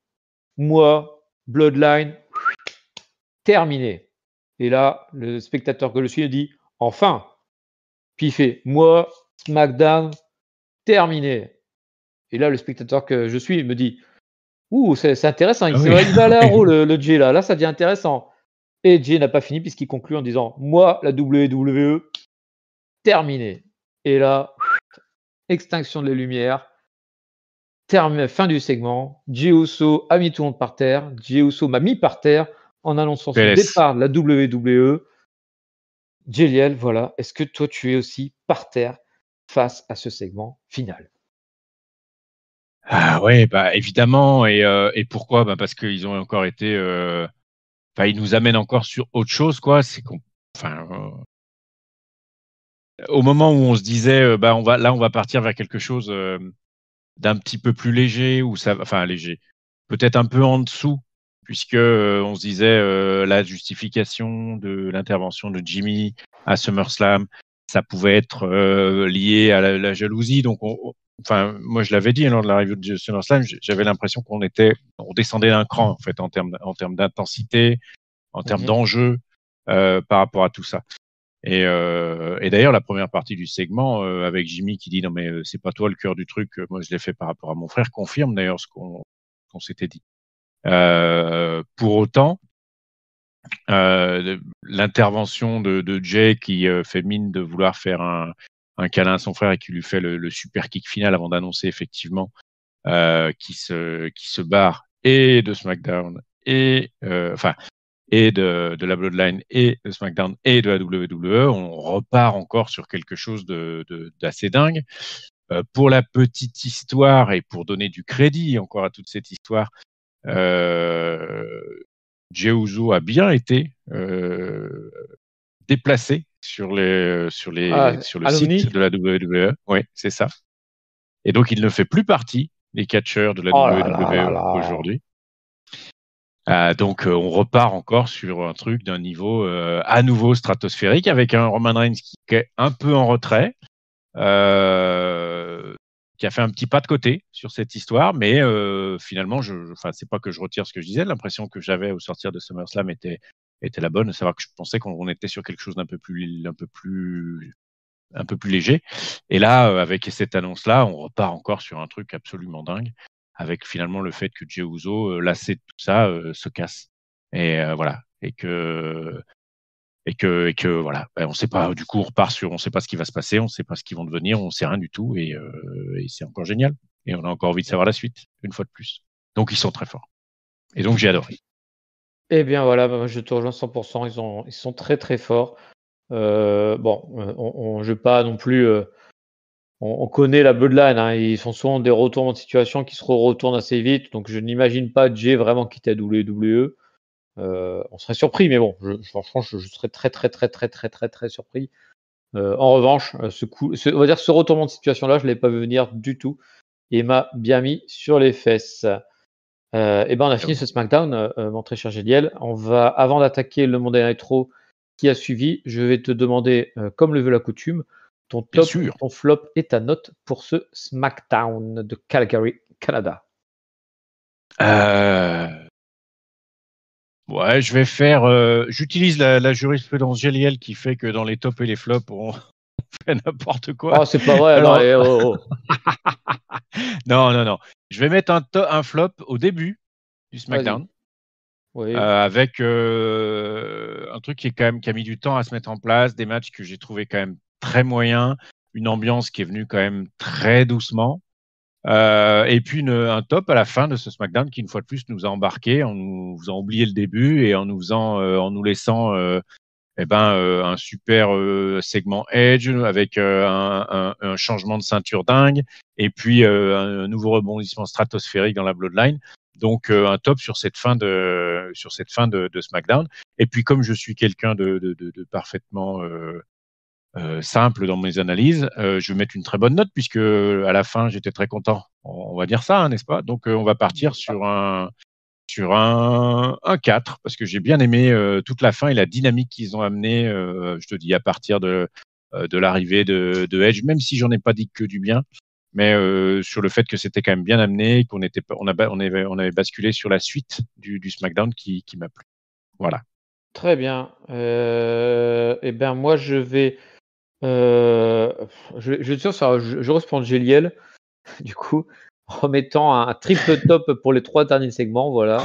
moi, Bloodline, terminé. Et là, le spectateur que je suis dit enfin. Puis il fait moi, SmackDown terminé. Et là, le spectateur que je suis me dit, ouh, c'est intéressant. Ah oui. Il va aller à haut, le Jay là. Là, ça devient intéressant. Et Jay n'a pas fini puisqu'il conclut en disant, moi, la WWE terminé. Et là, extinction de la lumière. Fin du segment. Jey Uso a mis tout le monde par terre. Jey Uso m'a mis par terre en annonçant son PLS. départ de la WWE. Jéliel, voilà. Est-ce que toi, tu es aussi par terre face à ce segment final? Ah ouais, bah évidemment. Et pourquoi? Bah parce qu'ils ont encore été. Enfin, ils nous amènent encore sur autre chose, quoi. C'est qu'on. Enfin, au moment où on se disait, bah on va partir vers quelque chose d'un petit peu plus léger, ou ça, enfin léger, peut-être un peu en dessous, puisque on se disait la justification de l'intervention de Jimmy à SummerSlam, ça pouvait être lié à la jalousie. Donc, enfin, moi je l'avais dit lors de la review de SummerSlam, j'avais l'impression on descendait d'un cran en fait en termes d'intensité, en termes d'enjeu par rapport à tout ça. Et d'ailleurs, la première partie du segment avec Jimmy qui dit non mais c'est pas toi le cœur du truc, moi je l'ai fait par rapport à mon frère, confirme d'ailleurs ce qu'on s'était dit. Pour autant, l'intervention de Jay qui fait mine de vouloir faire un câlin à son frère et qui lui fait le super kick final avant d'annoncer effectivement qui se barre et de SmackDown et enfin et de la Bloodline et de SmackDown et de la WWE, on repart encore sur quelque chose d'assez dingue. Pour la petite histoire et pour donner du crédit encore à toute cette histoire, Jey Uso a bien été déplacé sur le Alumni? site de la WWE. Oui, c'est ça. Et donc, il ne fait plus partie des catcheurs de la Oh là là là WWE là. aujourd'hui. Donc, on repart encore sur un truc d'un niveau à nouveau stratosphérique avec un Roman Reigns qui est un peu en retrait, qui a fait un petit pas de côté sur cette histoire, mais finalement, enfin, c'est pas que je retire ce que je disais, l'impression que j'avais au sortir de SummerSlam était la bonne, à savoir que je pensais qu'on était sur quelque chose d'un peu plus léger. Et là, avec cette annonce-là, on repart encore sur un truc absolument dingue, avec finalement le fait que Jey Uso, lassé de tout ça, se casse. Et voilà. Et que voilà. On sait pas. Du coup, on repart sur, on sait pas ce qui va se passer, on sait pas ce qu'ils vont devenir, on sait rien du tout. Et c'est encore génial. Et on a encore envie de savoir la suite, une fois de plus. Donc, ils sont très forts. Et donc, j'ai adoré. Eh bien voilà, bah, moi je te rejoins 100%. Ils sont très très forts. Bon, je vais pas non plus. On connaît la Bloodline, hein, ils font souvent des retournements de situation qui se retournent assez vite. Donc je n'imagine pas Jay vraiment quitter la WWE. On serait surpris, mais bon, franchement, je serais très très très très très très très surpris. En revanche, on va dire ce retournement de situation-là, je ne l'ai pas vu venir du tout. Et il m'a bien mis sur les fesses. Et ben on a fini ce SmackDown, mon très cher Géliel. Avant d'attaquer le Monday Night Raw qui a suivi, je vais te demander, comme le veut la coutume, ton Bien top, sûr. ton flop et ta note pour ce SmackDown de Calgary, Canada. Ouais, je vais faire. J'utilise la jurisprudence GLL qui fait que dans les tops et les flops, on fait n'importe quoi. Oh, c'est pas vrai, non, Alors, oh, oh. non, non, non. Je vais mettre un flop au début du Vas-y. SmackDown, Oui. avec un truc qui a mis du temps à se mettre en place, des matchs que j'ai trouvé quand même très moyens, une ambiance qui est venue quand même très doucement. Et puis un top à la fin de ce SmackDown qui, une fois de plus, nous a embarqués en nous faisant oublier le début et en nous laissant un super segment Edge avec un changement de ceinture dingue et puis un nouveau rebondissement stratosphérique dans la Bloodline. Donc un top sur cette fin de SmackDown. Et puis comme je suis quelqu'un de parfaitement simple dans mes analyses, je vais mettre une très bonne note puisque à la fin j'étais très content. On va dire ça, hein, n'est-ce pas? Donc on va partir sur un 4 parce que j'ai bien aimé toute la fin et la dynamique qu'ils ont amené. Je te dis à partir de l'arrivée de Edge, même si j'en ai pas dit que du bien, mais sur le fait que c'était quand même bien amené, on avait basculé sur la suite du SmackDown qui m'a plu. Voilà. Très bien. Et ben moi, je vais Je vais je reprends Géliel, du coup, en mettant un triple top pour les 3 derniers segments, voilà.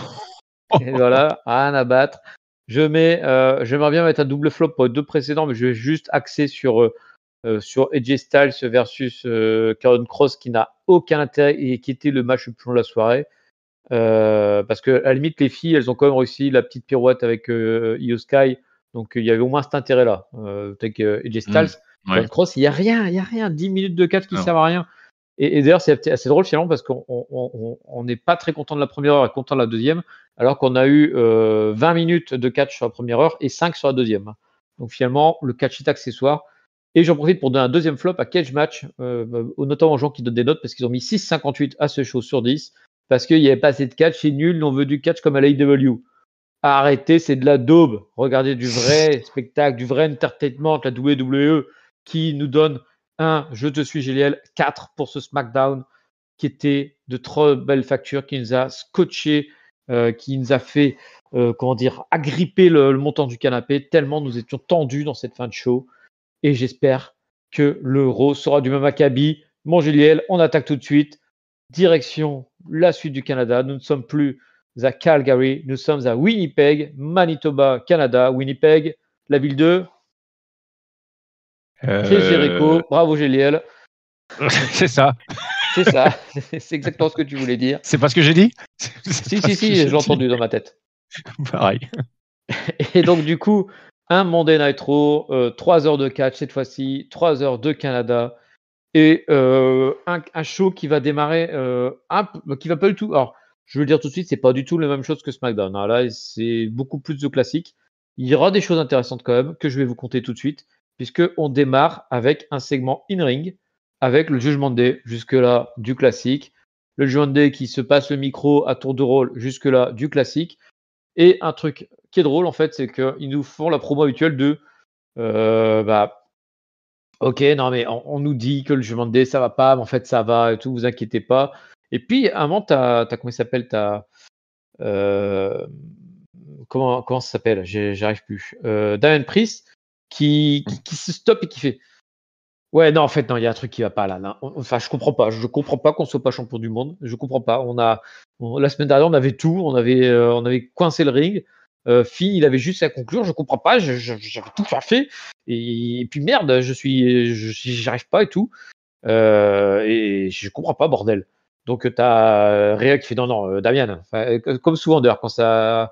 Et voilà, rien à battre. J'aimerais bien mettre un double flop pour les 2 précédents, mais je vais juste axer sur AJ Styles versus Karrion Kross qui n'a aucun intérêt et qui était le match le plus long de la soirée. Parce qu'à la limite, les filles, elles ont quand même réussi la petite pirouette avec Io Sky. Donc il y avait au moins cet intérêt-là. Avec AJ Styles, Ouais. Karrion Kross, il n'y a rien. 10 minutes de catch qui Non. servent à rien. Et d'ailleurs, c'est assez drôle finalement parce qu'on n'est pas très content de la première heure et content de la deuxième, alors qu'on a eu 20 minutes de catch sur la première heure et 5 sur la deuxième. Donc finalement, le catch est accessoire. Et j'en profite pour donner un deuxième flop à Cage Match, notamment aux gens qui donnent des notes parce qu'ils ont mis 6,58 à ce show sur 10 parce qu'il n'y avait pas assez de catch, c'est nul, on veut du catch comme à l'AEW. Arrêtez, c'est de la daube. Regardez du vrai spectacle, du vrai entertainment, la WWE qui nous donne je te suis GLL, 4 pour ce SmackDown qui était de trop belle facture, qui nous a scotché, qui nous a fait, agripper le montant du canapé, tellement nous étions tendus dans cette fin de show. Et j'espère que l'Euro sera du même acabit. Mon GLL, on attaque tout de suite. Direction la suite du Canada. Nous ne sommes plus à Calgary, nous sommes à Winnipeg, Manitoba, Canada. Winnipeg, la ville de Chris Jericho. Bravo GLL. C'est ça. C'est ça, c'est exactement ce que tu voulais dire. C'est pas ce que j'ai dit? Si, je l'ai entendu dans ma tête. Pareil. Et donc, du coup, un Monday Night Raw, 3 heures de catch cette fois-ci, 3 heures de Canada, et un show qui va démarrer, qui va pas du tout. Alors, je veux le dire tout de suite, c'est pas du tout la même chose que SmackDown. Hein. Là, c'est beaucoup plus de classique. Il y aura des choses intéressantes quand même que je vais vous conter tout de suite, puisqu'on démarre avec un segment in-ring avec le Judgment Day, jusque-là du classique. Le Judgment Day qui se passe le micro à tour de rôle, jusque-là du classique. Et un truc qui est drôle, en fait, c'est qu'ils nous font la promo habituelle de ok, non, mais on nous dit que le Judgment Day, ça va pas, mais en fait, ça va et tout, vous inquiétez pas. Et puis, à un moment, t'as comment il s'appelle comment ça s'appelle J'arrive plus. Damien Priest qui se stoppe et qui fait ouais, non, en fait, non, il y a un truc qui va pas là. Enfin, je comprends pas. Je comprends pas qu'on soit pas champion du monde. Je comprends pas. La semaine dernière, on avait tout. On avait coincé le ring. Finn, il avait juste à conclure. Je comprends pas. J'avais tout fait. Et puis merde, j'arrive pas et tout. Et je comprends pas, bordel. Donc t'as Rhea qui fait non, Damian. Comme souvent d'ailleurs, quand ça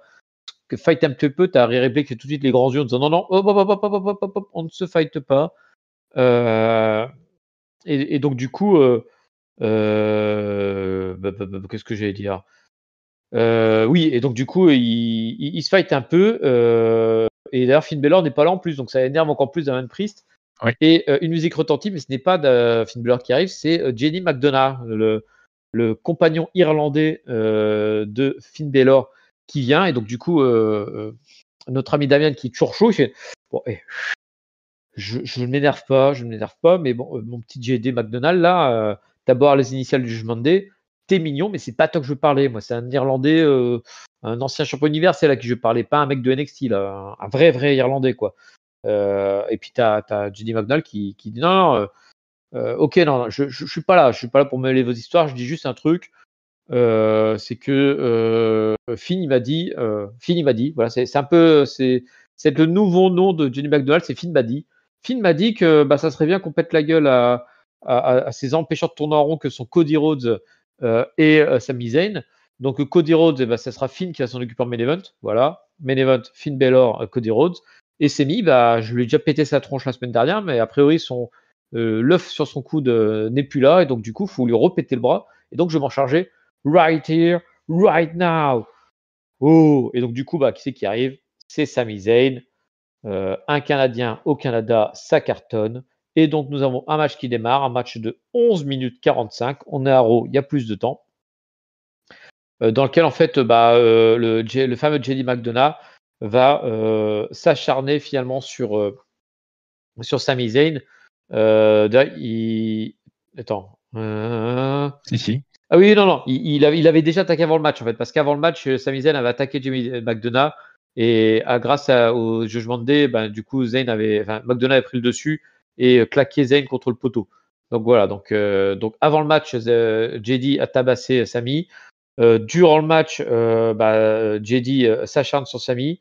fight un petit peu, t'as Rhea Ripley qui fait tout de suite les grands yeux en disant non, hop, on ne se fight pas. Et donc du coup, qu'est-ce que j'allais dire? Oui, et donc du coup, il se fight un peu. Et d'ailleurs, Finn Balor n'est pas là en plus, donc ça énerve encore plus Damien Priest. Oui. Et une musique retentit, mais ce n'est pas Finn Balor qui arrive, c'est Jenny McDonough, le compagnon irlandais de Finn Balor qui vient. Et donc du coup, notre ami Damien qui est toujours chaud, il fait bon, je ne m'énerve pas, mais bon, mon petit JD McDonald, là, d'abord les initiales du Judgment Day, t'es mignon, mais c'est pas toi que je veux parler. Moi, c'est un Irlandais, un ancien champion universel à qui je parlais, pas un mec de NXT, là, un vrai Irlandais, quoi. Et puis, t'as JD McDonald qui dit non, ok, non, je suis pas là, pour mêler vos histoires, je dis juste un truc. C'est que Finn il m'a dit, voilà, c'est un peu, c'est le nouveau nom de Johnny McDonald, c'est Finn m'a dit. Finn m'a dit que ça serait bien qu'on pète la gueule à ces empêcheurs de tourner en rond que sont Cody Rhodes et Sami Zayn. Donc Cody Rhodes, ça sera Finn qui va s'en occuper en main event. Voilà, main event, Finn Balor, Cody Rhodes. Et Sami, je lui ai déjà pété sa tronche la semaine dernière, mais a priori l'œuf sur son coude n'est plus là, et donc du coup, il faut lui repéter le bras. Et donc je vais m'en charger right here, right now. Oh, et donc du coup, qui c'est qui arrive? C'est Sami Zayn. Un Canadien au Canada, ça cartonne. Et donc nous avons un match qui démarre, un match de 11 minutes 45. On est à Raw, il y a plus de temps. Dans lequel en fait le fameux JD McDonough va s'acharner finalement sur Sami Zayn. Attends. Si. Ah oui, non, il avait déjà attaqué avant le match en fait, parce qu'avant le match, Sami Zayn avait attaqué Jimmy McDonough et grâce au Judgment Day, du coup McDonough avait pris le dessus et claquer Zayn contre le poteau. Donc voilà, donc avant le match, JD a tabassé Sami. Durant le match, JD s'acharne sur Sami.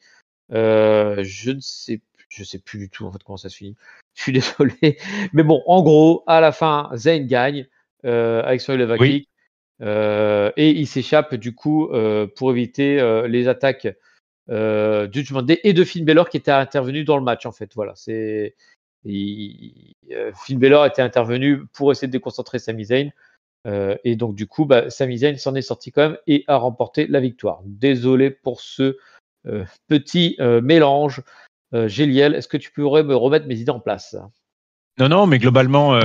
Je sais plus du tout en fait comment ça se finit. Je suis désolé, mais bon, en gros, à la fin, Zayn gagne avec son elbow Oui. kick et il s'échappe du coup pour éviter les attaques du Judgment Day et de Finn Balor qui était intervenu dans le match en fait. Voilà, Finn Balor était intervenu pour essayer de déconcentrer Sami Zayn. Et donc du coup, Sami Zayn s'en est sorti quand même et a remporté la victoire. Désolé pour ce petit mélange. Géliel, est-ce que tu pourrais me remettre mes idées en place? Non, mais globalement,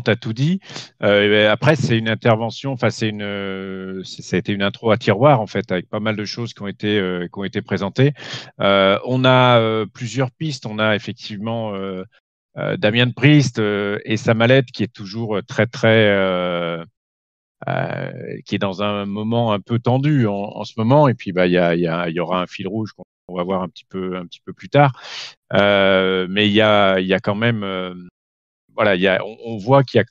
tu as tout dit. Après, c'est une intervention, enfin, ça a été une intro à tiroir, en fait, avec pas mal de choses qui ont été présentées. On a plusieurs pistes. On a effectivement Damien Priest et sa mallette qui est toujours très, très. Qui est dans un moment un peu tendu en ce moment. Et puis, il y aura un fil rouge qu'on va voir un petit peu plus tard. Mais il y a quand même. Voilà, on voit qu'il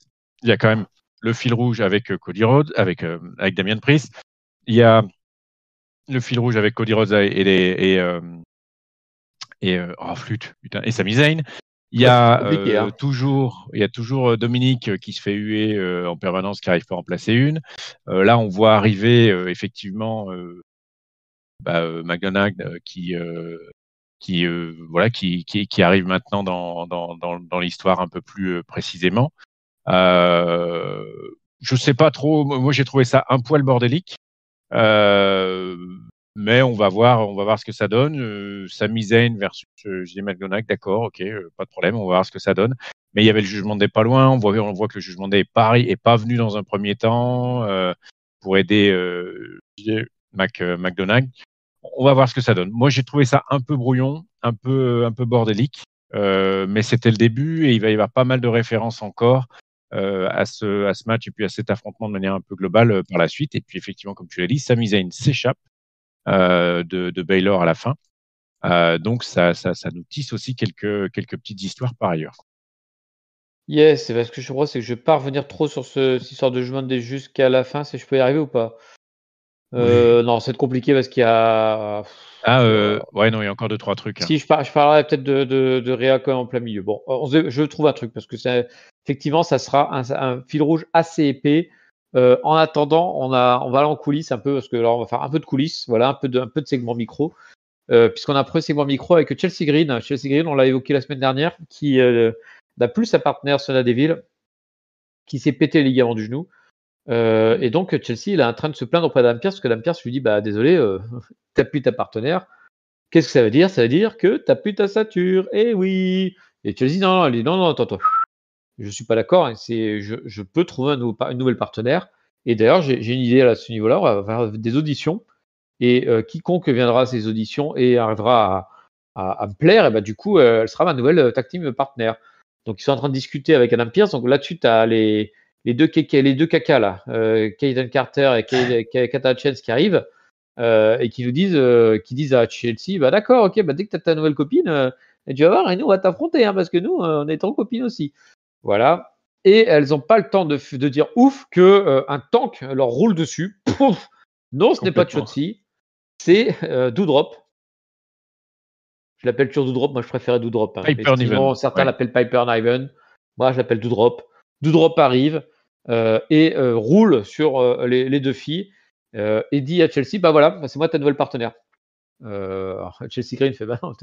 y a quand même le fil rouge avec Cody Rhodes, avec Damien Priest. Il y a le fil rouge avec Cody Rhodes flûte, putain, et Sami Zayn. Il y a toujours Dominique qui se fait huer en permanence, qui n'arrive pas à en placer une. Là, on voit arriver effectivement McDonagh qui arrive maintenant dans l'histoire un peu plus précisément. Je sais pas trop. Moi, j'ai trouvé ça un poil bordélique. Mais on va voir ce que ça donne. Sami Zayn versus J.D. McDonagh, d'accord, ok, pas de problème, on va voir ce que ça donne. Mais il y avait le Jugement Day pas loin. On voit que le Jugement Day est pas venu dans un premier temps pour aider McDonagh. On va voir ce que ça donne. Moi, j'ai trouvé ça un peu brouillon, un peu bordélique, mais c'était le début et il va y avoir pas mal de références encore à ce match et puis à cet affrontement de manière un peu globale par la suite. Et puis effectivement, comme tu l'as dit, Sami Zayn s'échappe de Baylor à la fin. Donc ça nous tisse aussi quelques petites histoires par ailleurs. Yes, c'est parce que je crois c'est que je ne vais pas revenir trop sur cette histoire de Jugement Day jusqu'à la fin, si je peux y arriver ou pas? Oui. Non, c'est compliqué parce qu'il y a Ouais, non, il y a encore 2-3 trucs. Hein. Si je parlerai peut-être de Rhea quand même en plein milieu. Bon, je trouve un truc parce que effectivement, ça sera un fil rouge assez épais. En attendant, on va aller en coulisses un peu parce que là, on va faire un peu de coulisses, voilà, un peu de segment micro, puisqu'on a un premier segment micro avec Chelsea Green. Chelsea Green, on l'a évoqué la semaine dernière, qui n'a plus sa partenaire Sonya Deville, qui s'est pété les ligaments du genou. Et donc Chelsea, il est en train de se plaindre auprès d'Adam Pierce parce que Adam Pierce lui dit, désolé, t'as plus ta partenaire. Qu'est-ce que ça veut dire? Ça veut dire que tu n'as plus ta ceinture. Eh oui! Et Chelsea, non, elle dit non, attends, je ne suis pas d'accord. Hein, je peux trouver une nouvelle partenaire. Et d'ailleurs, j'ai une idée à ce niveau-là. On va faire des auditions. Et quiconque viendra à ces auditions et arrivera à me plaire, et du coup, elle sera ma nouvelle tag team partenaire. Donc, ils sont en train de discuter avec Adam Pierce. Donc là-dessus, tu as les deux cacas là, Kaden Carter et Kata Chance qui arrivent. Et qui disent à Chelsea, d'accord, ok, dès que tu as ta nouvelle copine, tu vas voir, et nous on va t'affronter, hein, parce que nous on est en copine aussi. Voilà. Et elles n'ont pas le temps de dire ouf que un tank leur roule dessus. Pouf. Non, ce n'est pas Chelsea, c'est Doudrop. Je l'appelle toujours Doudrop, moi je préférais Doudrop. Hein. Piper Niven. Certains l'appellent Piper Niven. Moi je l'appelle Doudrop. Doudrop arrive et roule sur les deux filles. Et dit à Chelsea, voilà, c'est moi ta nouvelle partenaire. Chelsea Green fait, non,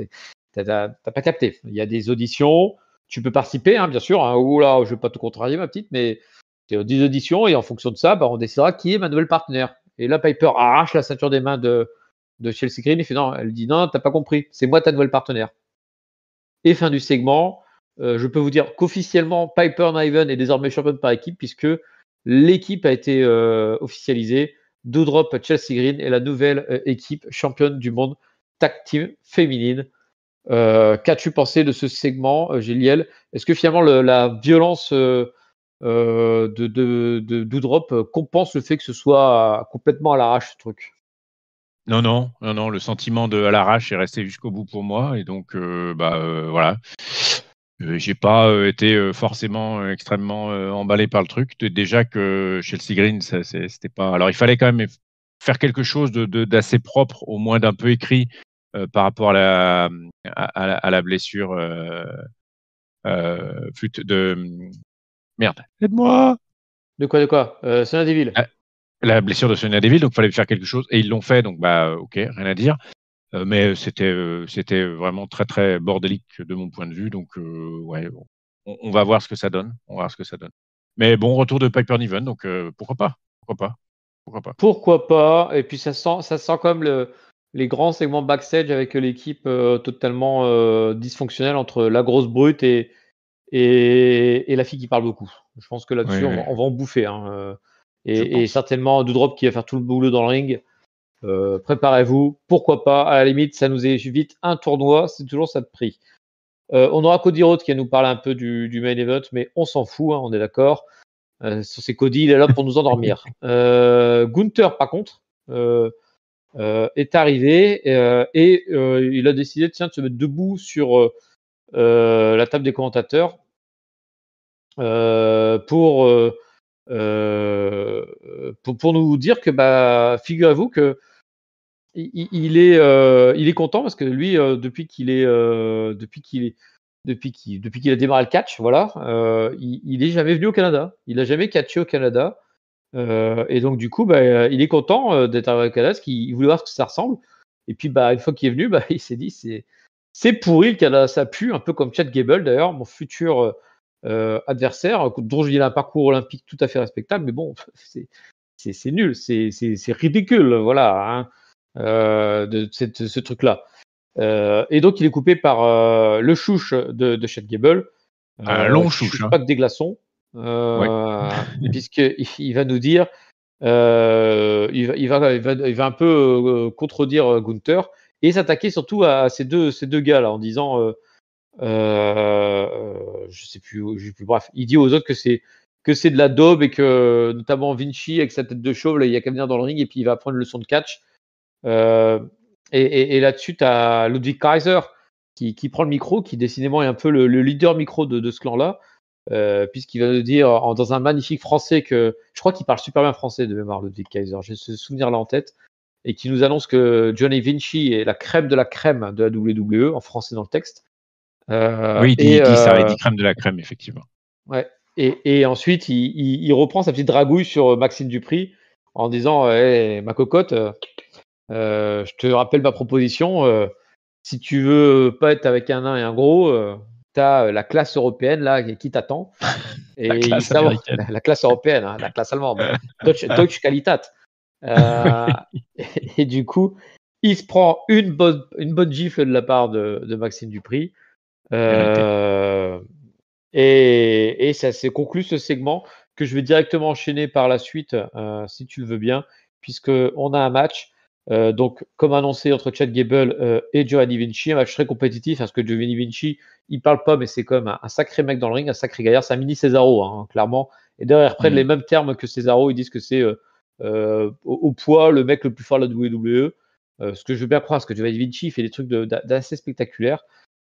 t'as pas capté. Il y a des auditions, tu peux participer, hein, bien sûr. Hein. Oula, je vais pas te contrarier, ma petite, mais il y a des auditions et en fonction de ça, on décidera qui est ma nouvelle partenaire. Et là, Piper arrache la ceinture des mains de Chelsea Green et fait non, elle dit non, t'as pas compris, c'est moi ta nouvelle partenaire. Et fin du segment, je peux vous dire qu'officiellement, Piper Niven est désormais championne par équipe puisque l'équipe a été officialisée. Doudrop Chelsea Green est la nouvelle équipe championne du monde tag team féminine. Qu'as-tu pensé de ce segment, Géliel? Est-ce que finalement la violence de Doudrop compense le fait que ce soit complètement à l'arrache ce truc? Non, le sentiment de à l'arrache est resté jusqu'au bout pour moi et donc voilà. J'ai pas été forcément extrêmement emballé par le truc. Déjà que Chelsea Green, c'était pas. Alors il fallait quand même faire quelque chose d'assez propre, au moins d'un peu écrit par rapport à la blessure de merde. Aide-moi. De quoi? Sonia Deville. Ah, la blessure de Sonia Deville, donc il fallait faire quelque chose et ils l'ont fait, donc bah ok, rien à dire. Mais c'était vraiment très très bordélique de mon point de vue, donc ouais, on va voir ce que ça donne. On va voir ce que ça donne. Mais bon, retour de Piper Niven, donc pourquoi pas? Pourquoi pas? Pourquoi pas? Pourquoi pas? Et puis ça sent comme les grands segments backstage avec l'équipe totalement dysfonctionnelle entre la grosse brute et la fille qui parle beaucoup. Je pense que là-dessus, Oui, oui, on va en bouffer. Hein, je et pense. certainement Doudrop qui va faire tout le boulot dans le ring. Préparez-vous. Pourquoi pas? À la limite, ça nous évite un tournoi. C'est toujours ça de prix. On aura Cody Rhodes qui va nous parler un peu du main event, mais on s'en fout, hein, on est d'accord. C'est Cody, il est là pour nous endormir. Gunther, par contre, est arrivé et il a décidé de se mettre debout sur la table des commentateurs pour nous dire que, bah, figurez-vous que il est content parce que lui, depuis qu'il a démarré le catch, voilà, il est jamais venu au Canada. Il a jamais catché au Canada. Et donc du coup, bah, il est content d'être arrivé au Canada parce qu'il voulait voir ce que ça ressemble. Et puis, bah, une fois qu'il est venu, bah, il s'est dit c'est pourri le Canada, ça pue, un peu comme Chad Gable d'ailleurs, mon futur adversaire, dont il a un parcours olympique tout à fait respectable, mais bon, c'est nul, c'est ridicule, voilà, hein, ce truc-là. Et donc il est coupé par le chouche de Chad Gable, Un long qui chouche, chouche hein. pas que des glaçons, Ouais. puisqu'il va nous dire, il va un peu contredire Gunther et s'attaquer surtout à ces deux gars-là en disant, je sais plus, bref, il dit aux autres que c'est de la daube et que notamment Vinci avec sa tête de chauve, là, il y a qu'à venir dans le ring et puis il va prendre une leçon de catch. Euh, et là-dessus, tu as Ludwig Kaiser qui prend le micro, qui décidément est un peu le leader micro de ce clan-là, puisqu'il va nous dire dans un magnifique français que je crois qu'il parle super bien français de mémoire, Ludwig Kaiser. J'ai ce souvenir-là en tête. Et qui nous annonce que Johnny Vinci est la crème de la crème de la WWE, en français dans le texte. Oui, il dit ça, il dit crème de la crème, effectivement. Ouais. Et ensuite, il reprend sa petite dragouille sur Maxime Dupri en disant hey, ma cocotte, je te rappelle ma proposition. Si tu veux pas être avec un nain et un gros, tu as la classe européenne là qui t'attend. La Et il classe savoir américaine. la classe européenne, hein, la classe allemande, Deutsche Qualität. Euh, et du coup, il se prend une bonne gifle de la part de Maxime Dupri. Mérité. Et ça s'est conclu ce segment que je vais directement enchaîner par la suite, si tu le veux bien, puisqu'on a un match, donc comme annoncé entre Chad Gable et Giovanni Vinci, un match très compétitif, parce que Giovanni Vinci, il parle pas, mais c'est quand même un sacré mec dans le ring, un sacré gaillard, c'est un mini Cesaro, hein, clairement. Et d'ailleurs, ils reprennent les mêmes termes que Cesaro, ils disent que c'est au poids le mec le plus fort de la WWE. Ce que je veux bien croire, parce que Giovanni Vinci fait des trucs d'assez spectaculaires.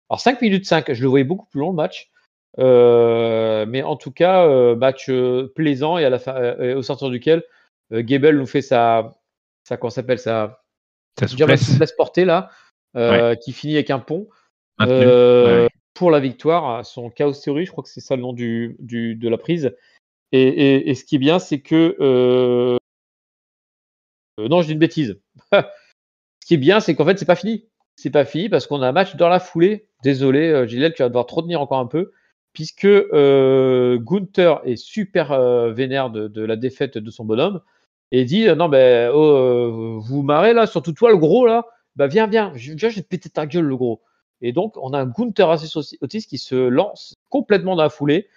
Alors 5 minutes 5, je le voyais beaucoup plus long le match. Mais en tout cas, match plaisant et à la fin, au sortir duquel Gable nous fait comment s'appelle Ça German souplesse. Suplex portée là, Ouais. qui finit avec un pont Maintenu. Ouais, ouais. pour la victoire. Son Chaos Theory, je crois que c'est ça le nom de la prise. Et ce qui est bien, c'est que non, je dis une bêtise. Ce qui est bien, c'est qu'en fait, c'est pas fini. C'est pas fini parce qu'on a un match dans la foulée. Désolé, Gilles, tu vas devoir te retenir encore un peu, puisque Gunther est super vénère de la défaite de son bonhomme et dit non, ben, vous vous marrez là, surtout toi, le gros là, bah viens, je vais te péter ta gueule, le gros. Et donc, on a un Gunther assez autiste qui se lance complètement dans la foulée.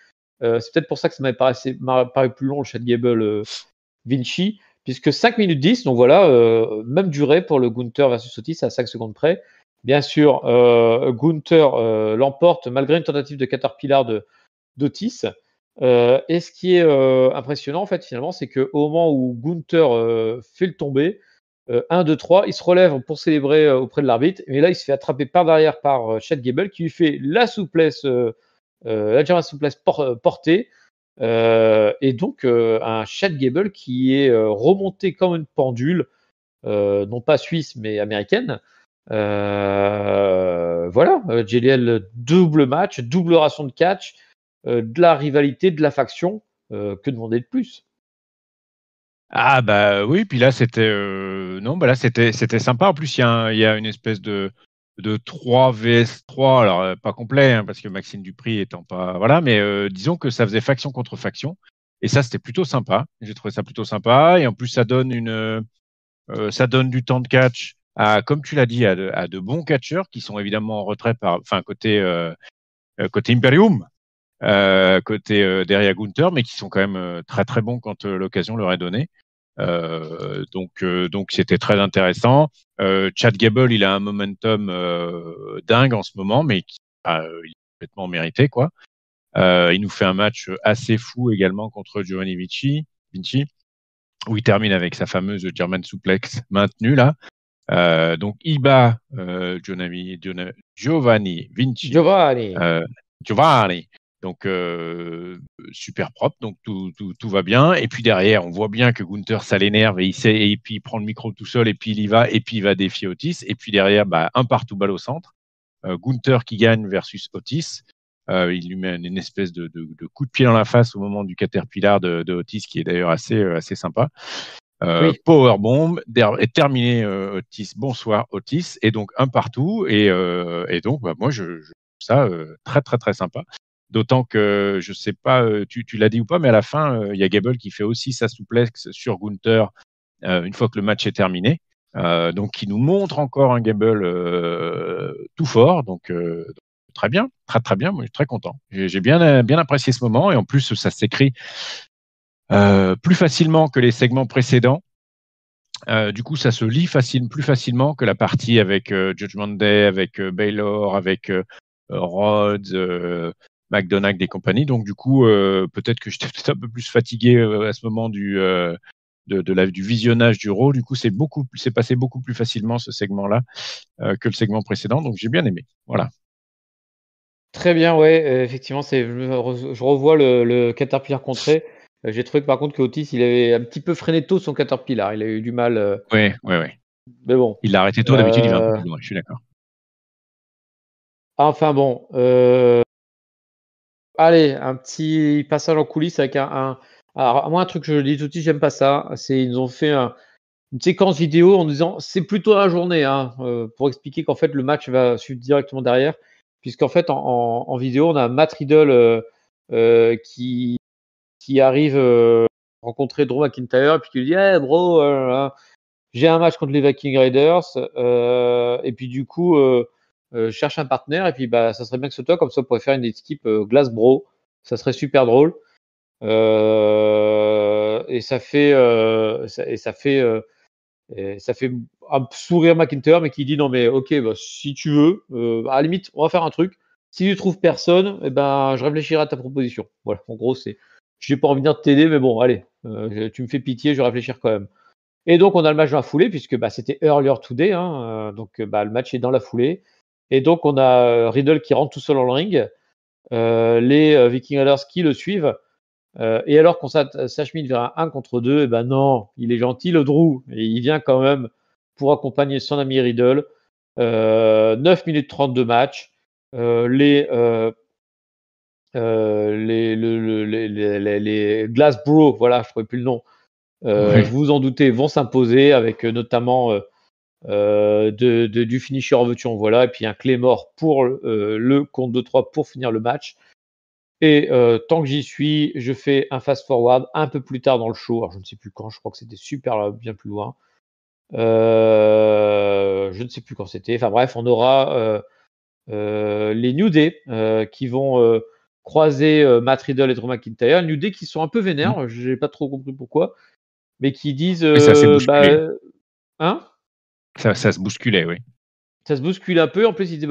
C'est peut-être pour ça que ça m'a paru plus long le chat de Gable Vinci, puisque 5 minutes 10, donc voilà, même durée pour le Gunther versus Otis à 5 secondes près. Bien sûr, Gunther l'emporte malgré une tentative de Caterpillar d'Otis. Et ce qui est impressionnant, en fait, finalement, c'est qu'au moment où Gunther fait le tomber, 1, 2, 3, il se relève pour célébrer auprès de l'arbitre, mais là, il se fait attraper par derrière par Chad Gable qui lui fait la souplesse la German Suplex portée, et donc un Chad Gable qui est remonté comme une pendule, non pas suisse mais américaine. Voilà, JDL, double match, double ration de catch, de la rivalité, de la faction. Que demander de plus? Ah bah oui, puis là c'était non, bah là c'était sympa. En plus, il y a une espèce de 3 vs 3, alors pas complet, hein, parce que Maxime Dupri étant pas voilà, mais disons que ça faisait faction contre faction, et ça c'était plutôt sympa. J'ai trouvé ça plutôt sympa, et en plus ça donne du temps de catch à, comme tu l'as dit, à de bons catcheurs qui sont évidemment en retrait enfin côté Imperium, côté derrière Gunther, mais qui sont quand même très très bons quand l'occasion leur est donnée. Donc c'était très intéressant. Chad Gable, il a un momentum dingue en ce moment, mais il est complètement mérité, quoi. Il nous fait un match assez fou également contre Giovanni Vinci, où il termine avec sa fameuse German Suplex maintenue là. Donc il bat Giovanni Vinci. Giovanni. Giovanni. Donc super propre, donc tout va bien. Et puis derrière, on voit bien que Gunther, ça l'énerve, et puis il prend le micro tout seul, et puis il y va, et puis il va défier Otis. Et puis derrière, un partout balle au centre. Gunther qui gagne versus Otis. Il lui met une espèce de coup de pied dans la face au moment du Caterpillar de Otis, qui est d'ailleurs assez sympa. Oui. Powerbomb est terminé. Otis, bonsoir Otis, et donc un partout, et donc moi je trouve ça très très très sympa, d'autant que je sais pas, tu l'as dit ou pas, mais à la fin il y a Gable qui fait aussi sa souplesse sur Gunther une fois que le match est terminé, donc qui nous montre encore un Gable tout fort, donc très bien, très très bien, moi je suis très content, j'ai bien apprécié ce moment, et en plus ça s'écrit plus facilement que les segments précédents. Du coup, ça se lit plus facilement que la partie avec Judgment Day, avec Baylor, avec Rhodes, McDonagh et compagnie. Donc, du coup, peut-être que j'étais peut-être un peu plus fatigué à ce moment du visionnage du Raw. Du coup, c'est passé beaucoup plus facilement ce segment-là que le segment précédent. Donc, j'ai bien aimé. Voilà. Très bien, ouais, effectivement, je revois le Caterpillar contré. J'ai trouvé que par contre que Otis, il avait un petit peu freiné tôt son Caterpillar. Il a eu du mal, Oui. mais bon. Il l'a arrêté tôt. D'habitude, il va un peu plus loin. Je suis d'accord. Enfin bon, allez, un petit passage en coulisses avec alors moi, un truc que je dis tout de suite, j'aime pas ça, c'est ils nous ont fait une séquence vidéo en disant: «C'est plutôt la journée», hein, pour expliquer qu'en fait le match va suivre directement derrière. Puisqu'en fait en vidéo, on a Matt Riddle, qui arrive, rencontrer Drew McIntyre, et puis qui lui dit: «Hey bro, j'ai un match contre les Viking Raiders, et puis du coup, je cherche un partenaire, et puis ça serait bien que ce soit toi, comme ça on pourrait faire une équipe Glass Bro, ça serait super drôle». Et ça fait un sourire McIntyre, mais qui dit: «Non mais OK, si tu veux, à la limite, on va faire un truc. Si tu trouves personne, et je réfléchirai à ta proposition». Voilà, en gros, c'est: «J'ai pas envie de t'aider, mais bon, allez, tu me fais pitié, je vais réfléchir quand même». Et donc on a le match dans la foulée, puisque c'était earlier today, hein, donc le match est dans la foulée, et donc on a Riddle qui rentre tout seul dans le ring, les Viking Raiders qui le suivent, et alors qu'on s'achemine vers un 1 contre 2, et non, il est gentil le Drew, et il vient quand même pour accompagner son ami Riddle. 9 minutes 30 de match. Les Glass Bros, voilà, je ne trouvais plus le nom, Oui. vous en doutez, vont s'imposer avec notamment du finisher en veux-tu en voilà, et puis un Claymore pour le compte de 3 pour finir le match. Et tant que j'y suis, je fais un fast forward un peu plus tard dans le show. Alors je ne sais plus quand, je crois que c'était super bien plus loin. Je ne sais plus quand c'était. Enfin bref, on aura les New Day qui vont croiser Matt Riddle et Drew McIntyre. New Day qui sont un peu vénères, j'ai pas trop compris pourquoi, mais qui disent Et ça s'est bousculé. hein? Ça se bousculait, oui. Ça se bouscule un peu. En plus, il dit: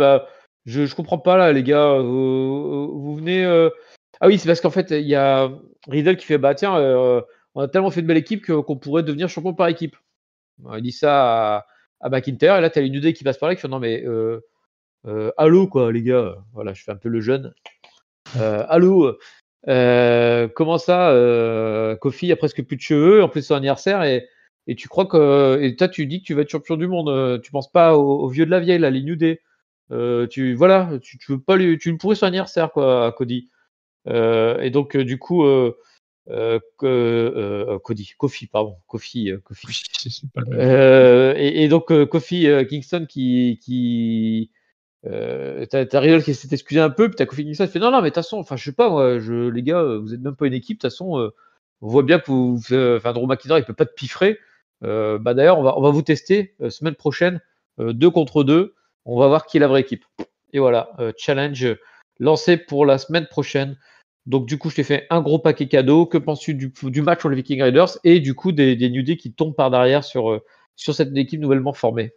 je comprends pas là, les gars, vous venez. Ah oui, c'est parce qu'en fait, il y a Riddle qui fait: bah tiens, on a tellement fait de belle équipe qu'on pourrait devenir champion par équipe. Il dit ça à McIntyre, et là, tu as une idée qui passe par là qui fait: non, mais allô, quoi, les gars. Voilà, je fais un peu le jeune. Allô, comment ça, Kofi a presque plus de cheveux, en plus c'est son anniversaire et tu crois que et toi tu dis que tu vas être champion du monde, tu penses pas au vieux de la vieille là, les New Day. Tu veux pas lui tu lui pourris son anniversaire quoi à Cody. Et donc du coup, Kofi pardon, Kofi. Oui, c'est pas le même. Et donc Kofi, Kingston t'as Riddle qui s'est excusé un peu, puis t'as Kofi Kingston qui fait non, non, mais de toute façon, enfin, je sais pas, moi, les gars, vous êtes même pas une équipe, de toute façon, on voit bien que enfin, Drew McIntyre, il peut pas te piffrer. Bah d'ailleurs, on va vous tester semaine prochaine, 2 contre 2, on va voir qui est la vraie équipe. Et voilà, challenge lancé pour la semaine prochaine. Donc du coup, je t'ai fait un gros paquet cadeau. Que penses-tu du match pour les Viking Raiders et du coup des New Day qui tombent par derrière sur cette équipe nouvellement formée?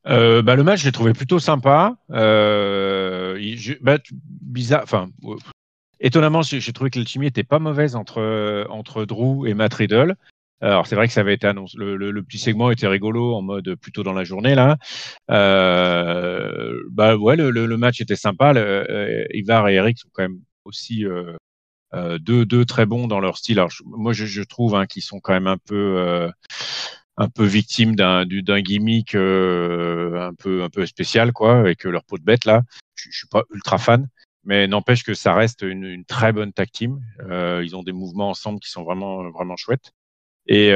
Le match, je l'ai trouvé plutôt sympa. Bizarre, enfin, étonnamment, j'ai trouvé que l'alchimie était pas mauvaise entre Drew et Matt Riddle. Alors c'est vrai que ça avait été annoncé. Le petit segment était rigolo en mode plutôt dans la journée là. Ouais, le match était sympa. Ivar et Eric sont quand même aussi deux très bons dans leur style. Alors, moi, je trouve qu'ils sont quand même un peu victimes d'un gimmick un peu spécial, quoi, avec leur peau de bête là. Je suis pas ultra fan, mais n'empêche que ça reste une très bonne tag team. Ils ont des mouvements ensemble qui sont vraiment chouettes. Et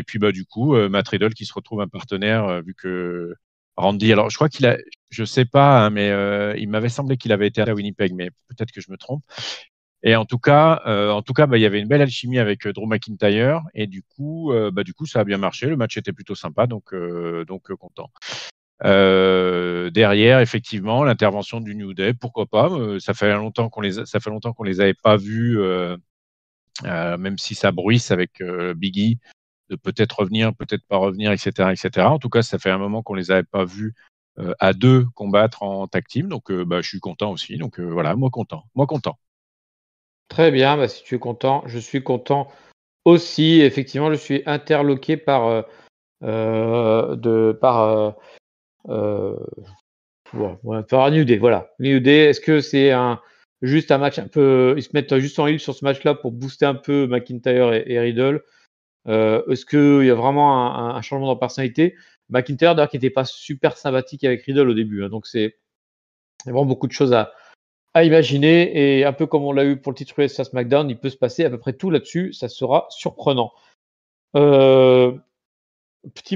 puis du coup, Matt Riddle qui se retrouve un partenaire vu que Randy. Alors, je crois je sais pas, hein, mais il m'avait semblé qu'il avait été à Winnipeg, mais peut-être que je me trompe. Et il y avait une belle alchimie avec Drew McIntyre et du coup, ça a bien marché. Le match était plutôt sympa, donc content. Derrière, effectivement, l'intervention du New Day, pourquoi pas. Ça fait longtemps qu'on les avait pas vus, même si ça bruisse avec Biggie, de peut-être revenir, peut-être pas revenir, etc., etc. En tout cas, ça fait un moment qu'on les avait pas vus à deux combattre en tag team, donc je suis content aussi. Donc voilà, moi content. Très bien, bah, si tu es content, je suis content aussi. Effectivement, je suis interloqué euh, par New Day. Voilà, New Day. Est-ce que c'est juste un match un peu, ils se mettent juste en heal sur ce match-là pour booster un peu McIntyre et Riddle? Est-ce qu'il y a vraiment un changement de personnalité? McIntyre, d'ailleurs, qui n'était pas super sympathique avec Riddle au début, hein, donc il y a vraiment beaucoup de choses à imaginer. Et un peu comme on l'a eu pour le titre US à SmackDown, il peut se passer à peu près tout là-dessus. Ça sera surprenant. Petit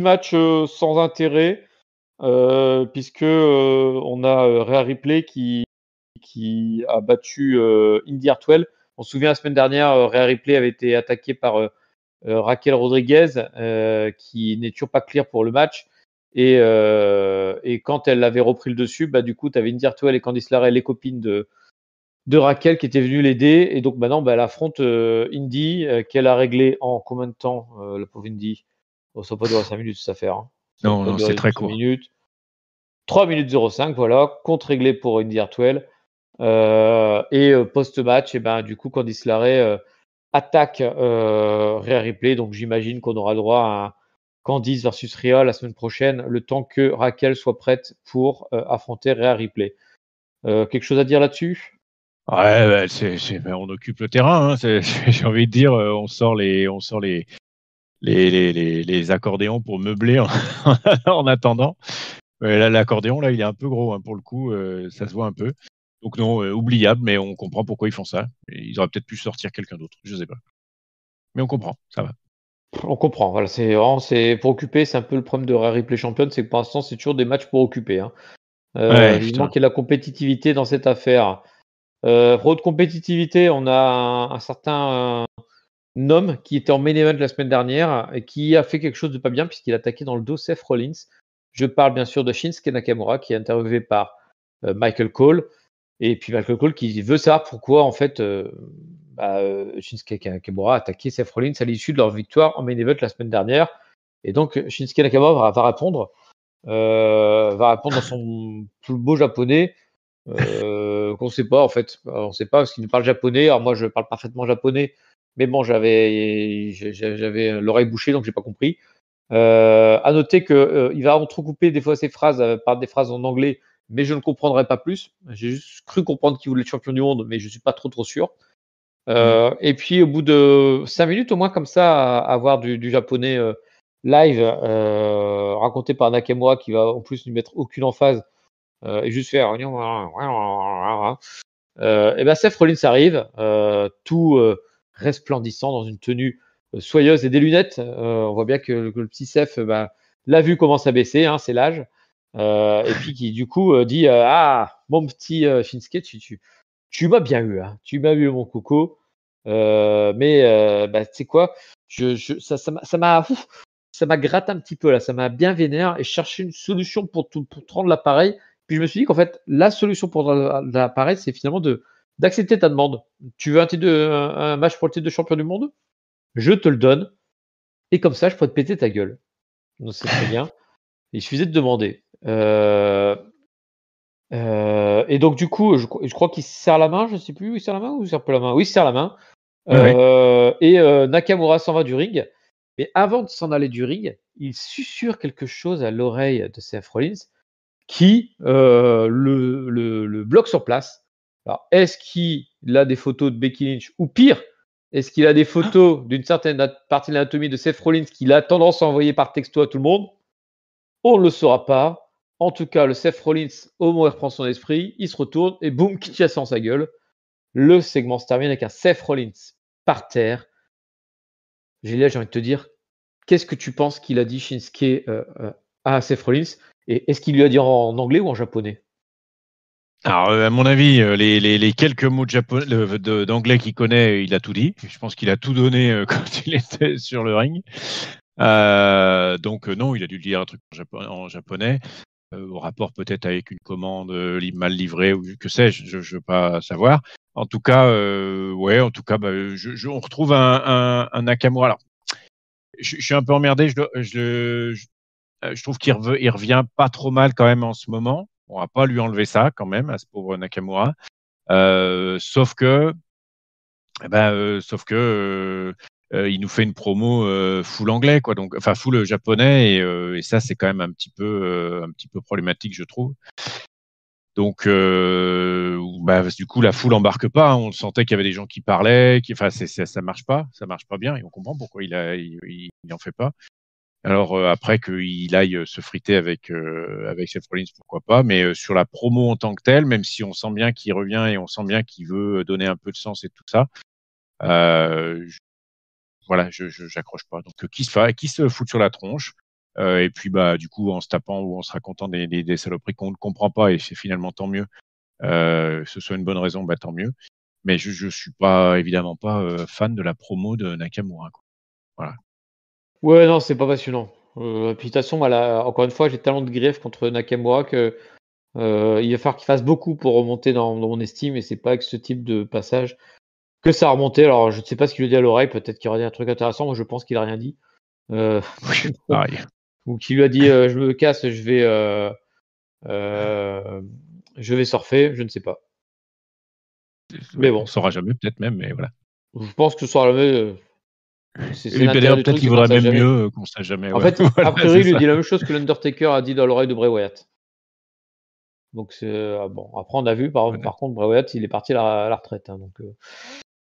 match sans intérêt, puisque on a Rhea Ripley qui a battu Indy Hartwell. On se souvient la semaine dernière, Rhea Ripley avait été attaquée par Raquel Rodriguez, qui n'est toujours pas clair pour le match. Et quand elle avait repris le dessus, du coup, tu avais Indy Hartwell et Candice LeRae, les copines de Raquel, qui étaient venues l'aider. Et donc maintenant, elle affronte Indy, qu'elle a réglé en combien de temps, la pauvre Indy? Ça va pas durer 5 minutes, cette affaire, hein. Ça va Non, pas non, c'est durer très 5 court. minutes. 3 minutes 05, voilà, compte réglé pour Indy Hartwell. Et post-match, du coup, Candice LeRae attaque Rhea Ripley. Donc j'imagine qu'on aura droit à un Candice versus Rhea la semaine prochaine, le temps que Raquel soit prête pour affronter Rhea Ripley. Quelque chose à dire là-dessus? Ouais, on occupe le terrain. Hein, j'ai envie de dire, on sort les accordéons pour meubler en attendant. Là, l'accordéon, là, il est un peu gros, hein, pour le coup, ça se voit un peu. Donc non, oubliable, mais on comprend pourquoi ils font ça. Ils auraient peut-être pu sortir quelqu'un d'autre, je sais pas. Mais on comprend, ça va. On comprend, voilà, c'est pour occuper, c'est un peu le problème de Rhea Ripley championne, c'est que pour l'instant, c'est toujours des matchs pour occuper, hein. Ouais, Vivement putain. qu'il y ait la compétitivité dans cette affaire. Pour haute compétitivité, on a un certain homme qui était en main event la semaine dernière et qui a fait quelque chose de pas bien puisqu'il a attaqué dans le dos Seth Rollins. Je parle bien sûr de Shinsuke Nakamura qui est interviewé par Michael Cole. Et puis Michael Cole qui veut savoir pourquoi en fait Shinsuke Nakamura a attaqué Seth Rollins à l'issue de leur victoire en main event la semaine dernière. Et donc Shinsuke Nakamura va répondre dans son plus beau japonais qu'on ne sait pas en fait. On ne sait pas parce qu'il nous parle japonais. Alors moi je parle parfaitement japonais, mais bon j'avais l'oreille bouchée donc j'ai pas compris. À noter que il va entrecouper des fois ses phrases par des phrases en anglais mais je ne comprendrai pas plus. J'ai juste cru comprendre qu'il voulait être champion du monde, mais je ne suis pas trop sûr. Et puis au bout de 5 minutes au moins comme ça, à voir du japonais live raconté par Nakamura qui va en plus lui mettre aucune emphase et juste faire et ben Seth Rollins arrive tout resplendissant dans une tenue soyeuse et des lunettes. On voit bien que le petit Seth la vue commence à baisser, hein, c'est l'âge. Et puis qui du coup dit ah mon petit Shinsuke, tu m'as bien eu, hein. Tu m'as eu mon coco. Mais tu sais quoi, ça m'a gratté un petit peu là, ça m'a bien vénère et je cherchais une solution pour te rendre l'appareil. Puis je me suis dit qu'en fait, la solution pour rendre l'appareil, c'est finalement d'accepter ta demande. Tu veux un match pour le titre de champion du monde? Je te le donne. Et comme ça, je pourrais te péter ta gueule. Donc c'est très bien. Il suffisait de demander. Et donc du coup, je crois qu'il se serre la main, je sais plus où il serre la main ou il serre pas la main. Oui, il se serre la main. Et Nakamura s'en va du ring. Mais avant de s'en aller du ring, il susurre quelque chose à l'oreille de Seth Rollins qui le bloque sur place. Alors, est-ce qu'il a des photos de Becky Lynch ou pire, est-ce qu'il a des photos d'une certaine partie de l'anatomie de Seth Rollins qu'il a tendance à envoyer par texto à tout le monde? On ne le saura pas. En tout cas, le Seth Rollins, au moins, reprend son esprit, il se retourne et boum, Kinshasa dans sa gueule. Le segment se termine avec un Seth Rollins par terre. Géliel, j'ai envie de te dire, qu'est-ce que tu penses qu'il a dit Shinsuke à Seth Rollins? Et est-ce qu'il lui a dit en anglais ou en japonais? Alors, à mon avis, les quelques mots d'anglais qu'il connaît, il a tout dit. Je pense qu'il a tout donné quand il était sur le ring. Donc, non, il a dû dire un truc en japonais. Au rapport peut-être avec une commande mal livrée ou que sais-je, je ne veux pas savoir. En tout cas, on retrouve un Nakamura. Alors, je suis un peu emmerdé. Je trouve qu'il revient pas trop mal quand même en ce moment. On va pas lui enlever ça quand même à ce pauvre Nakamura. Sauf que il nous fait une promo full anglais, quoi. Donc, enfin full japonais et ça c'est quand même un petit peu problématique, je trouve. Donc, du coup, la foule embarque pas. Hein. On sentait qu'il y avait des gens qui parlaient, ça marche pas bien. Et on comprend pourquoi il en fait pas. Alors après qu'il aille se friter avec Seth Rollins, pourquoi pas. Mais sur la promo en tant que telle, même si on sent bien qu'il revient et on sent bien qu'il veut donner un peu de sens et tout ça, j'accroche pas. Donc qui se fout sur la tronche et puis du coup en se tapant ou en se racontant des saloperies qu'on ne comprend pas et c'est finalement tant mieux. Ce soit une bonne raison, tant mieux. Mais je suis pas évidemment pas fan de la promo de Nakamura, quoi. Voilà. Ouais, non, c'est pas passionnant. Puis de toute façon, encore une fois, j'ai tellement de griefs contre Nakamura que il va falloir qu'il fasse beaucoup pour remonter dans mon estime et c'est pas avec ce type de passage que ça a remonté. Alors, je ne sais pas ce qu'il lui a dit à l'oreille, peut-être qu'il aurait dit un truc intéressant. Moi, je pense qu'il a rien dit. Pareil. Ou qu'il lui a dit je me casse, je vais surfer, je ne sais pas. Mais bon. On saura jamais, peut-être même, mais voilà. Je pense que ce sera c'est l'intérêt du peut-être truc, qu'il c'est qu'on vaudrait sait même jamais. mieux qu'on sache jamais. En Ouais. fait, Voilà, a priori, il lui ça. dit la même chose que l'Undertaker a dit dans l'oreille de Bray Wyatt. Donc bon. Après, on a vu par contre Bray Wyatt, il est parti à la retraite, hein, donc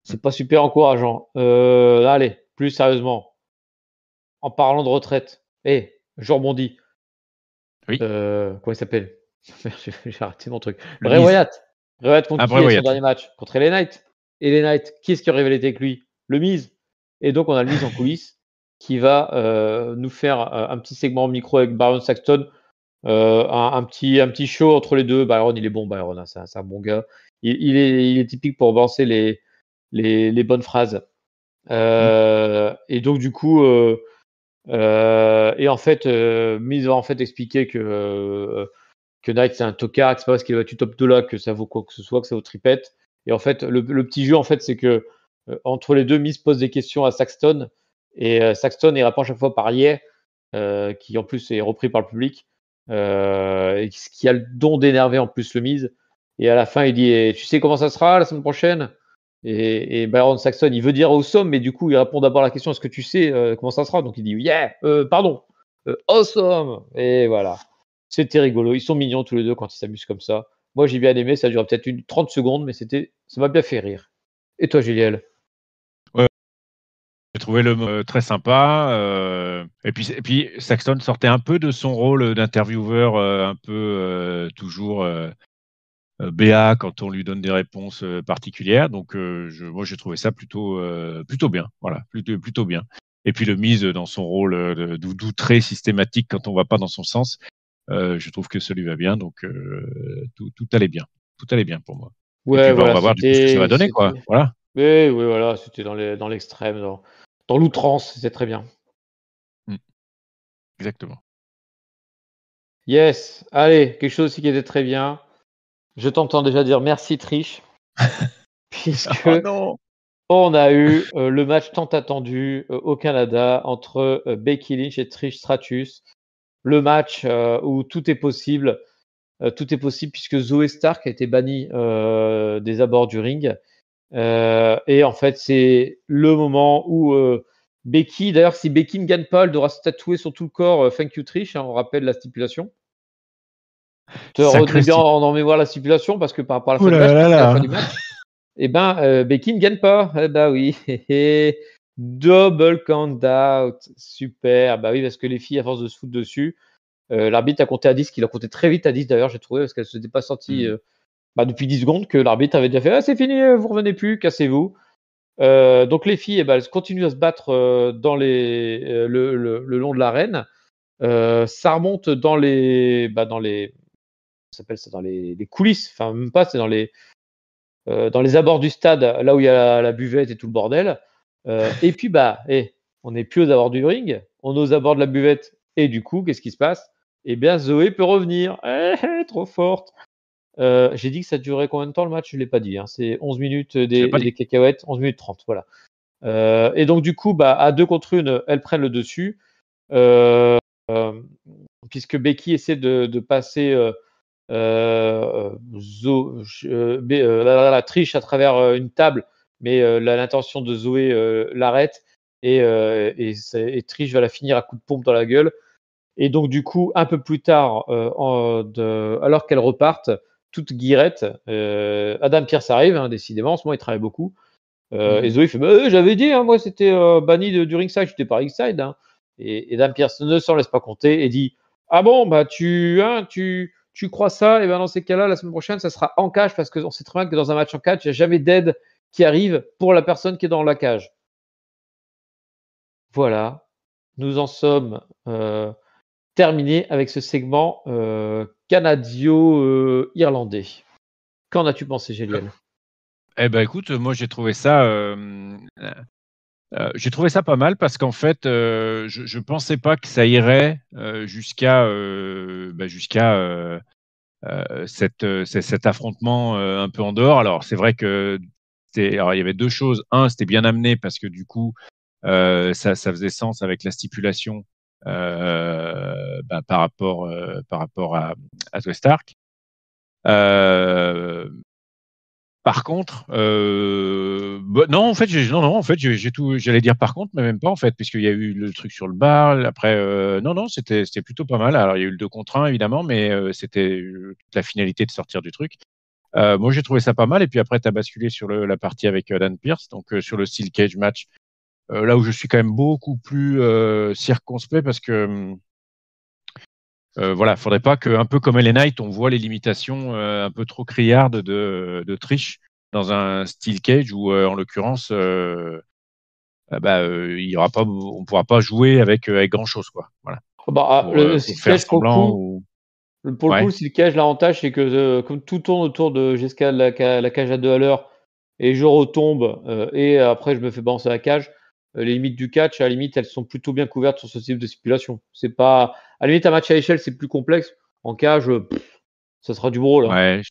c'est pas super encourageant. Allez, plus sérieusement, en parlant de retraite, je rebondis. Oui. Comment il s'appelle? J'ai arrêté mon truc. Le Bray Miz. Wyatt. Bray Wyatt contre qui Bray est son Wyatt. dernier match? Contre LA Knight. Et LA Knight, qui est-ce qui a révélé avec lui? Le Miz. Et donc, on a le Miz en coulisses qui va nous faire un petit segment micro avec Byron Saxton. Un petit show entre les deux. Byron, il est bon, Byron, hein, c'est un bon gars. Il est typique pour balancer les bonnes phrases. Et donc, du coup, et en fait, Miz va en fait expliquer que Knight c'est un tocard, que c'est pas parce qu'il a battu top 2 là que ça vaut quoi que ce soit, que ça vaut tripette. Et en fait, le petit jeu, en fait, c'est que entre les deux, Miz pose des questions à Saxton et Saxton il répond à chaque fois par yeah, qui en plus est repris par le public, et qui a le don d'énerver en plus le Miz. Et à la fin, il dit tu sais comment ça sera la semaine prochaine? Et Byron Saxton, il veut dire awesome, mais du coup, il répond d'abord à la question est-ce que tu sais comment ça sera? Donc il dit yeah, pardon, awesome. Et voilà. C'était rigolo. Ils sont mignons tous les deux quand ils s'amusent comme ça. Moi, j'ai bien aimé. Ça dure peut-être 30 secondes, mais ça m'a bien fait rire. Et toi, Juliel? J'ai trouvé très sympa. Et puis Saxton sortait un peu de son rôle d'intervieweur, un peu toujours béat quand on lui donne des réponses particulières. Donc, moi, j'ai trouvé ça plutôt bien. Voilà, plutôt bien. Et puis le mise dans son rôle d'outré systématique quand on va pas dans son sens, je trouve que ça lui va bien. Donc, tout allait bien. Tout allait bien pour moi. Et puis, Ouais, on voilà, va voir du coup ce que ça va donner, quoi. Voilà. oui, oui, voilà, c'était dans l'extrême, dans l'outrance, c'était très bien. Mm. Exactement. Yes, allez, quelque chose aussi qui était très bien. Je t'entends déjà dire merci Triche, puisque Oh non! on a eu le match tant attendu au Canada entre Becky Lynch et Trish Stratus. Le match où tout est possible. Tout est possible puisque Zoé Stark a été bannie des abords du ring. Et en fait, c'est le moment où Becky, d'ailleurs, si Becky ne gagne pas, elle devra se tatouer sur tout le corps Thank you Trish, hein, on rappelle la stipulation. Te Sacré retenez bien style. en mémoire la stipulation parce que par rapport à la Ouh fin du là match, là parce qu'à la fin là. du match, eh ben, Becky ne gagne pas. Eh bah oui, double count out, super. Bah oui, parce que les filles, à force de se foutre dessus, l'arbitre a compté à 10, qu'il a compté très vite à 10 d'ailleurs, j'ai trouvé, parce qu'elle ne s'était pas sortie Mm. depuis 10 secondes, que l'arbitre avait déjà fait ah, c'est fini, vous revenez plus, cassez-vous. Donc les filles, eh ben, elles continuent à se battre le long de l'arène. Ça remonte ça s'appelle ça, dans les coulisses, enfin même pas, c'est dans les abords du stade, là où il y a la buvette et tout le bordel. Et puis on n'est plus aux abords du ring, on est aux abords de la buvette. Et du coup, qu'est-ce qui se passe? Eh bien, Zoé peut revenir. Trop forte. J'ai dit que ça durait combien de temps le match? Je ne l'ai pas dit, hein. C'est 11 minutes Tu l'as pas et dit. des cacahuètes, 11 minutes 30, voilà. Et donc du coup, à 2 contre 1, elles prennent le dessus. Euh, euh, Puisque Becky essaie de passer la triche à travers une table, mais l'intention de Zoé l'arrête et Trish va la finir à coups de pompe dans la gueule. Et donc du coup, un peu plus tard, alors qu'elles repartent, toute guirette, Adam Pearce arrive, hein, décidément, en ce moment il travaille beaucoup. Et Mm. Zoé fait j'avais dit, hein, moi c'était banni du ringside, j'étais pas ringside. Hein. Et Adam Pearce ne s'en laisse pas compter et dit ah bon, tu crois ça? Et ben dans ces cas-là, la semaine prochaine, ça sera en cage parce qu'on sait très bien que dans un match en cage, il n'y a jamais d'aide qui arrive pour la personne qui est dans la cage. Voilà, nous en sommes terminés avec ce segment canadio-irlandais. Qu'en as-tu pensé, Géliel? Eh ben écoute, moi j'ai trouvé ça pas mal parce qu'en fait, je pensais pas que ça irait cet affrontement un peu en dehors. Alors c'est vrai que alors, il y avait deux choses. Un, c'était bien amené parce que du coup, ça faisait sens avec la stipulation par rapport à Zoe Stark. Euh, Par contre, non, en fait, j'ai tout. J'allais dire par contre, mais même pas en fait, puisqu'il y a eu le truc sur le bar. Après, non, c'était plutôt pas mal. Alors, il y a eu le 2 contre 1 évidemment, mais c'était toute la finalité de sortir du truc. Moi, j'ai trouvé ça pas mal. Et puis après, tu as basculé sur la partie avec Dan Pierce, donc sur le Steel Cage match, là où je suis quand même beaucoup plus circonspect parce que voilà, faudrait pas que, un peu comme Ellen Knight, on voit les limitations un peu trop criardes de Trish dans un steel cage où, en l'occurrence, il y aura pas, on pourra pas jouer avec grand chose, quoi. Voilà. Le Pour steel faire cage, pour le semblant coup, ou le ouais. steel cage, l'avantage, c'est que comme tout tourne autour de jusqu'à la cage à 2 à l'heure, et je retombe, et après je me fais balancer la cage, les limites du catch, à la limite, elles sont plutôt bien couvertes sur ce type de stipulation. C'est pas, à la limite, un match à échelle, c'est plus complexe. En cage, ça sera du brawl, hein. Ouais,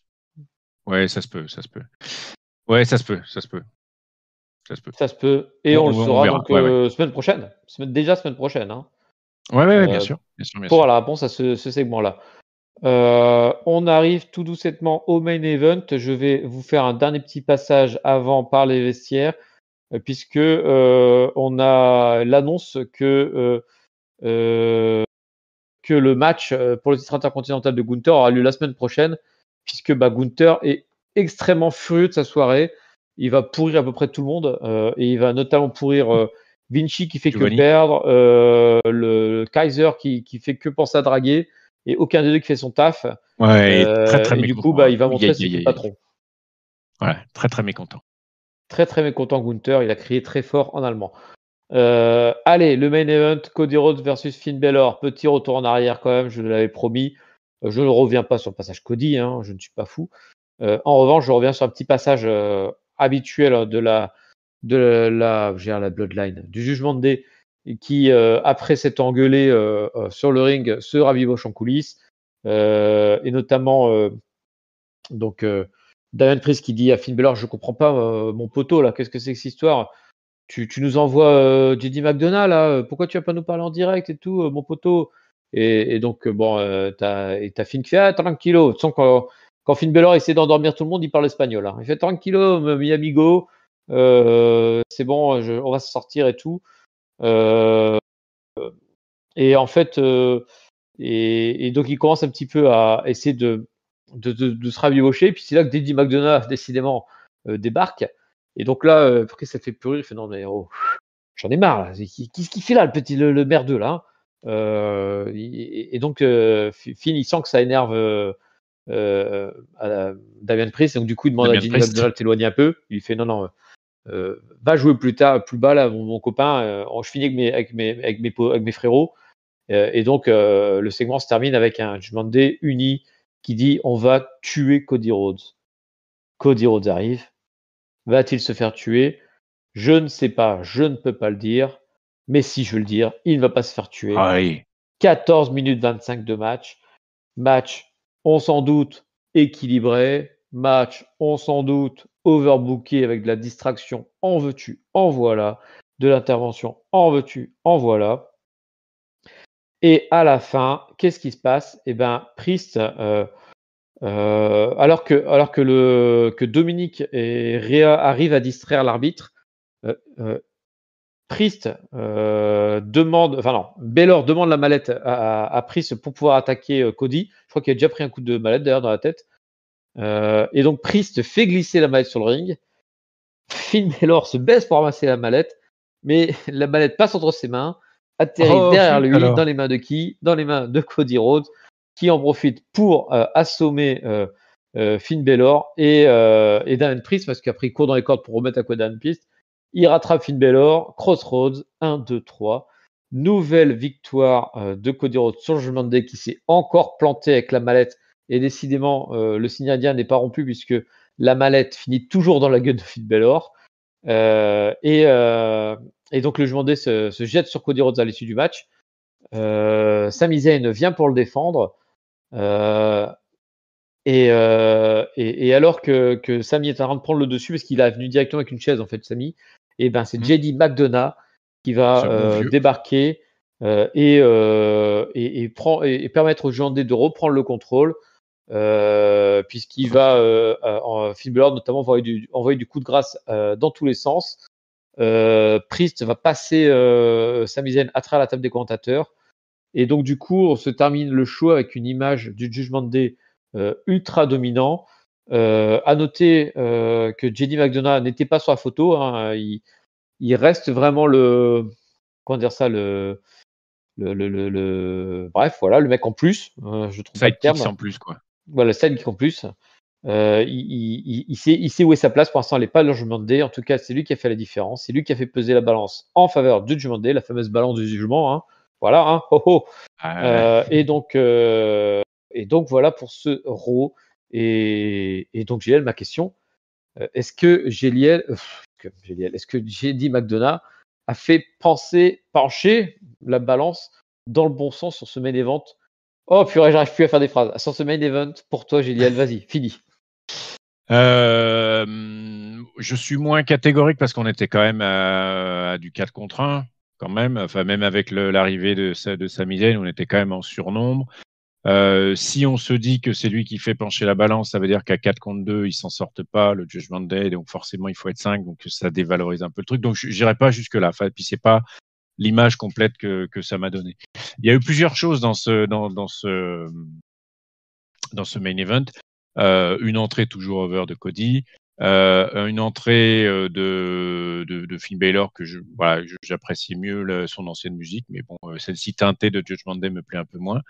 ouais, ça se peut. Ouais, ça se peut, ça se peut. Ça se peut, et on le On saura verra. donc Ouais, ouais. semaine prochaine. Semaine prochaine, hein, Ouais, ouais, ouais, bien euh, sûr, bien sûr, bien pour sûr. avoir la réponse à ce segment-là. On arrive tout doucettement au main event. Je vais vous faire un dernier petit passage avant par les vestiaires, puisque on a l'annonce que que le match pour le titre intercontinental de Gunther aura lieu la semaine prochaine, puisque Gunther est extrêmement furieux de sa soirée. Il va pourrir à peu près tout le monde, et il va notamment pourrir Vinci qui fait Giovanni. que perdre, le Kaiser qui fait que penser à draguer, et aucun des deux qui fait son taf. Ouais, très, très et du coup, mécontent. il va montrer c'est qui le patron. Ouais, très, très mécontent. Très, très mécontent Gunther. Il a crié très fort en allemand. Allez, le main event, Cody Rhodes versus Finn Balor. Petit retour en arrière quand même, je l'avais promis. Je ne reviens pas sur le passage Cody, hein, je ne suis pas fou. En revanche, je reviens sur un petit passage habituel de la Bloodline, du Judgment Day, qui, après s'être engueulé sur le ring, se ravivoche en coulisses. Et notamment, Damian Priest qui dit à Finn Balor, je comprends pas, mon poteau, là, qu'est-ce que c'est que cette histoire? Tu nous envoies JD McDonald, là, pourquoi tu vas pas nous parler en direct et tout, mon poteau? Et donc, t'as Finn qui fait, ah, tranquilo. Tu sens quand Finn Balor essaie d'endormir tout le monde, il parle espagnol. Hein. Il fait, tranquilo, mi amigo, c'est bon, on va se sortir et tout. Et en fait, et donc il commence un petit peu à essayer de se rabibocher. Puis c'est là que JD McDonald, décidément, débarque. Et donc là, après, ça fait plus rire. Il fait, non, mais oh, j'en ai marre, là. Qu'est-ce qu'il fait là, le merdeux, là? Et donc, Finn, il sent que ça énerve Damian Priest. Donc, du coup, il demande à JD McDonald de t'éloigner un peu. Il fait, non, va jouer plus bas, là, mon copain. Je finis avec mes frérots. Et donc, le segment se termine avec un Judgment Day uni qui dit, on va tuer Cody Rhodes. Cody Rhodes arrive. Va-t-il se faire tuer? Je ne sais pas, je ne peux pas le dire, mais si je veux le dire, il ne va pas se faire tuer. Oui. 14 minutes 25 de match. Match, on s'en doute, équilibré. Match, on s'en doute, overbooké avec de la distraction. En veux-tu, en voilà. De l'intervention, en veux-tu, en voilà. Et à la fin, qu'est-ce qui se passe? Eh bien, Priest, alors que Dominique et Rhea arrivent à distraire l'arbitre, Priest Balor demande la mallette à Priest pour pouvoir attaquer Cody. Je crois qu'il a déjà pris un coup de mallette d'ailleurs dans la tête. Et donc Priest fait glisser la mallette sur le ring. Finn Balor se baisse pour ramasser la mallette, mais la mallette passe entre ses mains, atterrit derrière lui, dans les mains de qui? Dans les mains de Cody Rhodes, qui en profite pour assommer Finn Balor et Damian Priest, parce qu'après il court dans les cordes pour remettre à quoi Damian Priest. Il rattrape Finn Balor, Crossroads, 1, 2, 3. Nouvelle victoire de Cody Rhodes sur le Judgment Day qui s'est encore planté avec la mallette. Et décidément, le signe indien n'est pas rompu puisque la mallette finit toujours dans la gueule de Finn Balor. Et donc le Judgment Day se jette sur Cody Rhodes à l'issue du match. Sami Zayn vient pour le défendre. Et alors que Sami est en train de prendre le dessus parce qu'il est venu directement avec une chaise en fait, Sami. Et ben c'est JD McDonagh qui va débarquer et permettre au Judgment Day de reprendre le contrôle, puisqu'il va Finn Balor notamment envoyer du coup de grâce dans tous les sens. Priest va passer Sami Zayn à travers la table des commentateurs. Et donc du coup on se termine le show avec une image du Judgment Day ultra dominant. À noter que JD McDonagh n'était pas sur la photo. Hein, il reste vraiment bref, voilà, le mec en plus. Je trouve pas le terme. En plus, quoi. Voilà, sidekick en plus. Il sait où est sa place. Pour l'instant, elle n'est pas dans le Judgment Day. En tout cas, c'est lui qui a fait la différence. C'est lui qui a fait peser la balance en faveur du Judgment Day, la fameuse balance du jugement. Hein. Voilà, hein, ho, ho. Et donc voilà pour ce Raw. Et donc, Géliel, ma question, est-ce que JD McDonagh a fait pencher la balance dans le bon sens sur ce main event? Oh purée, j'arrive plus à faire des phrases. Sur ce main event, pour toi, Géliel, vas-y, fini. Je suis moins catégorique parce qu'on était quand même à du 4 contre 1, quand même. Enfin, même avec l'arrivée de Sami Zayn, on était quand même en surnombre. Si on se dit que c'est lui qui fait pencher la balance, ça veut dire qu'à 4 contre 2, ils s'en sortent pas, le Judgment Day, donc forcément il faut être 5, donc ça dévalorise un peu le truc. Donc je n'irai pas jusque-là. Enfin, puis c'est pas l'image complète que ça m'a donné. Il y a eu plusieurs choses dans ce main event. Une entrée toujours over de Cody, une entrée de Finn Balor que j'apprécie mieux son ancienne musique, mais bon, celle-ci teintée de Judgment Day me plaît un peu moins.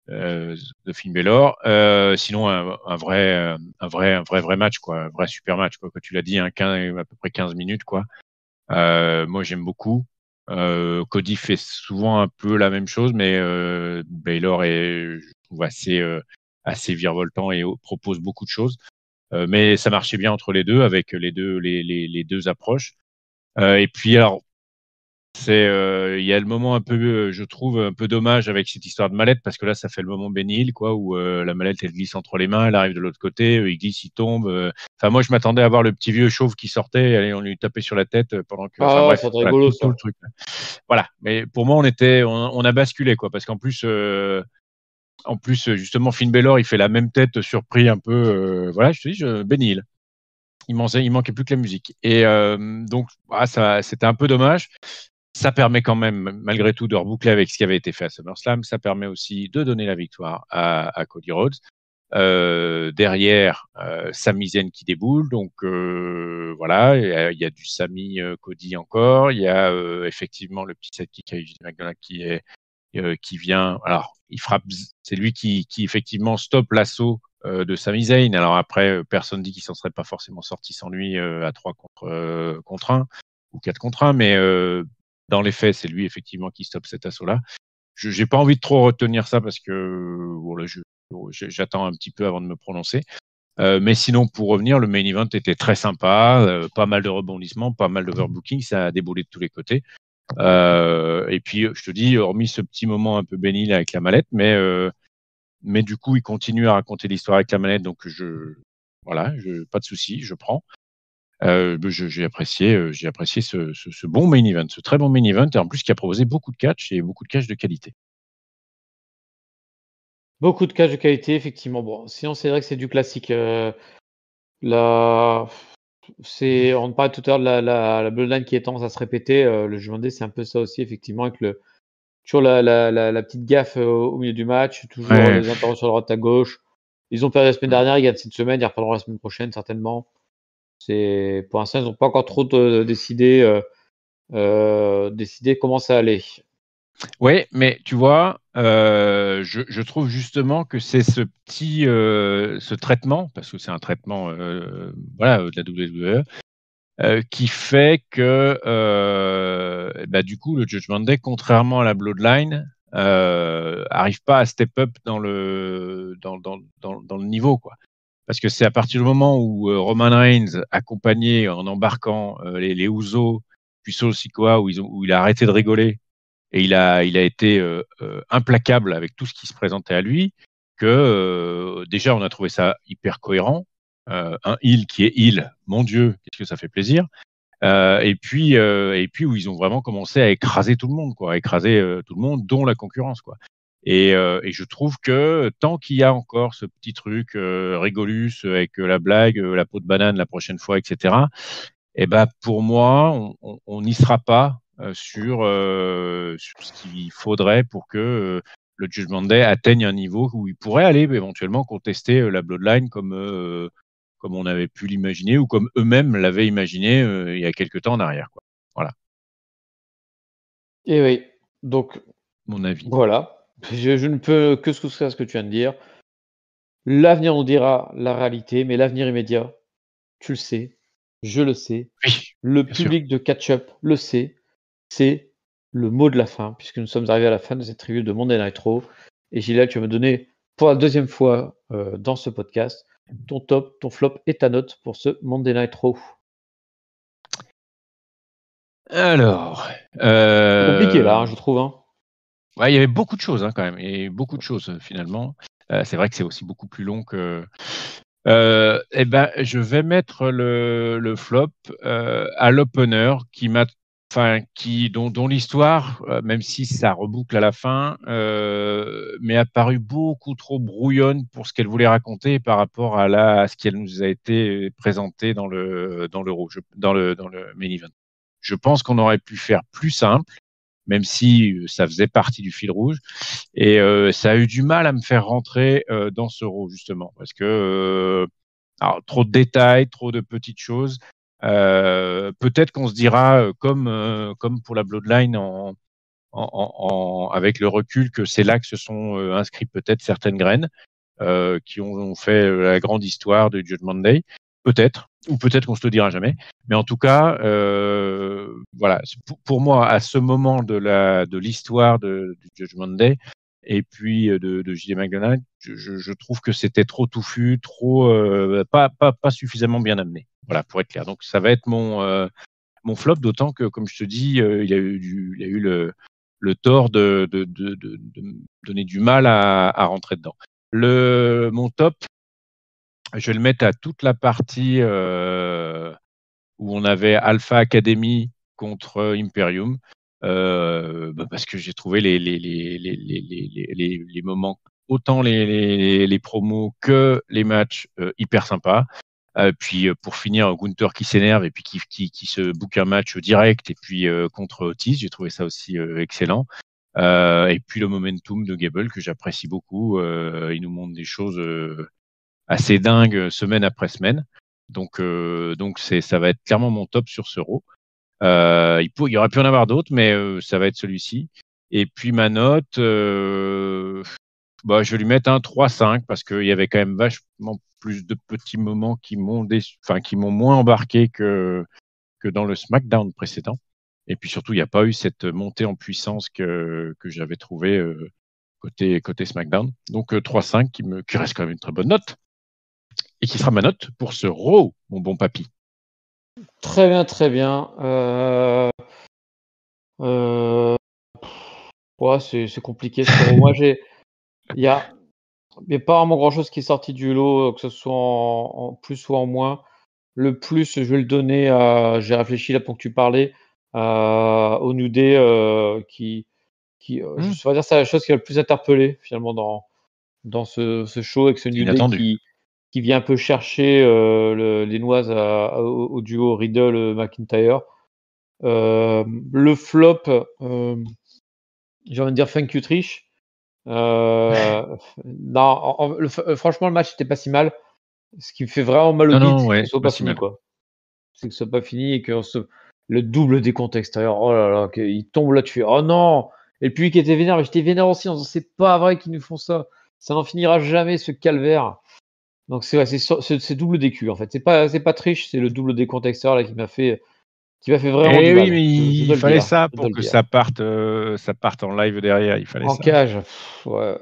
De Finn Balor. Sinon, un vrai match, quoi, un vrai super match, quoi. Comme tu l'as dit, à peu près 15 minutes, quoi. Moi, j'aime beaucoup. Cody fait souvent un peu la même chose, mais Baylor est, je trouve, assez virevoltant et propose beaucoup de choses. Mais ça marchait bien entre les deux, avec les deux approches. Et puis, alors, il y a le moment un peu, je trouve, un peu dommage avec cette histoire de mallette, parce que là, ça fait le moment Benny Hill, quoi, où la mallette, elle glisse entre les mains, elle arrive de l'autre côté, il glisse, il tombe. Enfin, moi, je m'attendais à voir le petit vieux chauve qui sortait, et on lui tapait sur la tête pendant que. Enfin, bref, c'est voilà, rigolo, tout le truc. Voilà. Mais pour moi, on a basculé, quoi, parce qu'en plus, justement, Finn Balor, il fait la même tête, surpris un peu. Voilà, je te dis, Benny Hill. Il manquait plus que la musique. Et donc, c'était un peu dommage. Ça permet quand même, malgré tout, de reboucler avec ce qui avait été fait à SummerSlam. Ça permet aussi de donner la victoire à Cody Rhodes. Derrière, Sami Zayn qui déboule. Donc voilà, il y a du Sami Cody encore. Il y a effectivement le petit sidekick AJ McDonald qui vient. Alors, il frappe. C'est lui qui effectivement stoppe l'assaut de Sami Zayn. Alors après, personne dit qu'il s'en serait pas forcément sorti sans lui à 3 contre 1 ou 4 contre 1, mais dans les faits, c'est lui effectivement qui stoppe cet assaut-là. Je n'ai pas envie de trop retenir ça parce que voilà, j'attends un petit peu avant de me prononcer. Mais sinon, pour revenir, le main event était très sympa, pas mal de rebondissements, pas mal d'overbooking, ça a déboulé de tous les côtés. Et puis, je te dis, hormis ce petit moment un peu béni avec la mallette, mais du coup, il continue à raconter l'histoire avec la mallette, donc pas de souci, je prends. J'ai apprécié ce bon main event, ce très bon main event, et en plus qui a proposé beaucoup de catch et beaucoup de catch de qualité. Beaucoup de catch de qualité, effectivement. Bon, sinon, c'est vrai que c'est du classique. La... On parlait tout à l'heure de la Bloodline qui est tendance à se répéter. Le Judgment Day, c'est un peu ça aussi, effectivement, avec toujours la petite gaffe au milieu du match, toujours Ouais. les interventions à droite à gauche. Ils ont perdu la semaine dernière, ils gagnent cette semaine, ils reprendront la semaine prochaine, certainement. Pour l'instant, ils n'ont pas encore trop décidé comment ça allait. Oui, mais tu vois, je trouve justement que c'est ce traitement, parce que c'est un traitement de la WWE, qui fait que du coup, le Judgment Day, contrairement à la Bloodline, arrive pas à step up dans le niveau, quoi. Parce que c'est à partir du moment où Roman Reigns, accompagné en embarquant les Usos, puis Solo Sikoa, où il a arrêté de rigoler et il a été implacable avec tout ce qui se présentait à lui, que déjà on a trouvé ça hyper cohérent. Un heel qui est heel, mon Dieu, qu'est-ce que ça fait plaisir. Et puis où ils ont vraiment commencé à écraser tout le monde, quoi, à écraser tout le monde, dont la concurrence, quoi. Et je trouve que tant qu'il y a encore ce petit truc rigolus avec la blague, la peau de banane la prochaine fois, etc. Et ben pour moi, on n'y sera pas sur ce qu'il faudrait pour que le Judgment Day atteigne un niveau où il pourrait aller éventuellement contester la Bloodline comme on avait pu l'imaginer ou comme eux-mêmes l'avaient imaginé il y a quelques temps en arrière, quoi. Voilà. Et oui, donc Mon avis. voilà, je ne peux que souscrire à ce que tu viens de dire. L'avenir nous dira la réalité, mais l'avenir immédiat, tu le sais, je le sais, Oui, le bien sûr. public de Catch-Up le sait, c'est le mot de la fin, puisque nous sommes arrivés à la fin de cette review de Monday Night Raw. Et Gilles, tu vas me donner pour la deuxième fois dans ce podcast ton top, ton flop et ta note pour ce Monday Night Raw. Alors, C'est compliqué là, je trouve. il y avait beaucoup de choses quand même, et beaucoup de choses finalement. C'est vrai que c'est aussi beaucoup plus long que. Je vais mettre le flop à l'opener dont l'histoire, même si ça reboucle à la fin, m'est apparue beaucoup trop brouillonne pour ce qu'elle voulait raconter par rapport à ce qu'elle nous a été présenté dans le main event. Je pense qu'on aurait pu faire plus simple, même si ça faisait partie du fil rouge. Et ça a eu du mal à me faire rentrer dans ce RAW, justement, parce que alors, trop de détails, trop de petites choses. Peut-être qu'on se dira, comme pour la Bloodline, avec le recul, que c'est là que se sont inscrits peut-être certaines graines qui ont fait la grande histoire de Judgment Day. Peut-être, ou peut-être qu'on se le dira jamais. Mais en tout cas, voilà, pour moi, à ce moment de l'histoire de Judgment Day, et puis de J.D. McDonald, je trouve que c'était trop touffu, trop pas suffisamment bien amené. Voilà, pour être clair. Donc ça va être mon flop, d'autant que, comme je te dis, il a eu le tort de me donner du mal à rentrer dedans. Mon top, je vais le mettre à toute la partie où on avait Alpha Academy contre Imperium, parce que j'ai trouvé les moments, autant les promos que les matchs, hyper sympas. Puis pour finir, Gunther qui s'énerve et puis qui se book un match direct, et puis contre Otis, j'ai trouvé ça aussi excellent. Et puis le momentum de Gable que j'apprécie beaucoup. Il nous montre des choses assez dingues semaine après semaine. Donc ça va être clairement mon top sur ce Raw. Il y aurait pu en avoir d'autres, mais ça va être celui-ci. Et puis ma note, je vais lui mettre un 3-5 parce qu'il y avait quand même vachement plus de petits moments qui m'ont moins embarqué que dans le SmackDown précédent. Et puis surtout, il n'y a pas eu cette montée en puissance que j'avais trouvé côté SmackDown. Donc 3-5 qui reste quand même une très bonne note. Et qui sera ma note pour ce Raw, mon bon papy. Très bien, très bien. Ouais, c'est compliqué ce Raw. Moi, il y a pas vraiment grand-chose qui est sorti du lot, que ce soit en plus ou en moins. Le plus, je vais le donner à, j'ai réfléchi là pour que tu parlais, au New Day, je vais dire, c'est la chose qui m'a le plus interpellé finalement dans ce show, avec ce New Day qui vient un peu chercher les noises au duo Riddle-McIntyre. Le flop, j'ai envie de dire thank you Trish. Non, franchement, le match n'était pas si mal. Ce qui me fait vraiment mal au bide, c'est que ce soit pas fini, quoi. C'est que ce soit pas fini et que le double décompte extérieur, oh là là, il tombe là, tu fais oh non! Et le public était vénère, mais j'étais vénère aussi en disant c'est pas vrai qu'ils nous font ça. Ça n'en finira jamais, ce calvaire. Donc c'est double DQ en fait. C'est pas triche, c'est le double décompte extérieur là qui m'a fait vraiment du mal. Oui, mais Je dois il fallait dire, ça pour que ça parte en live derrière. Il fallait en ça. cage. Ouais.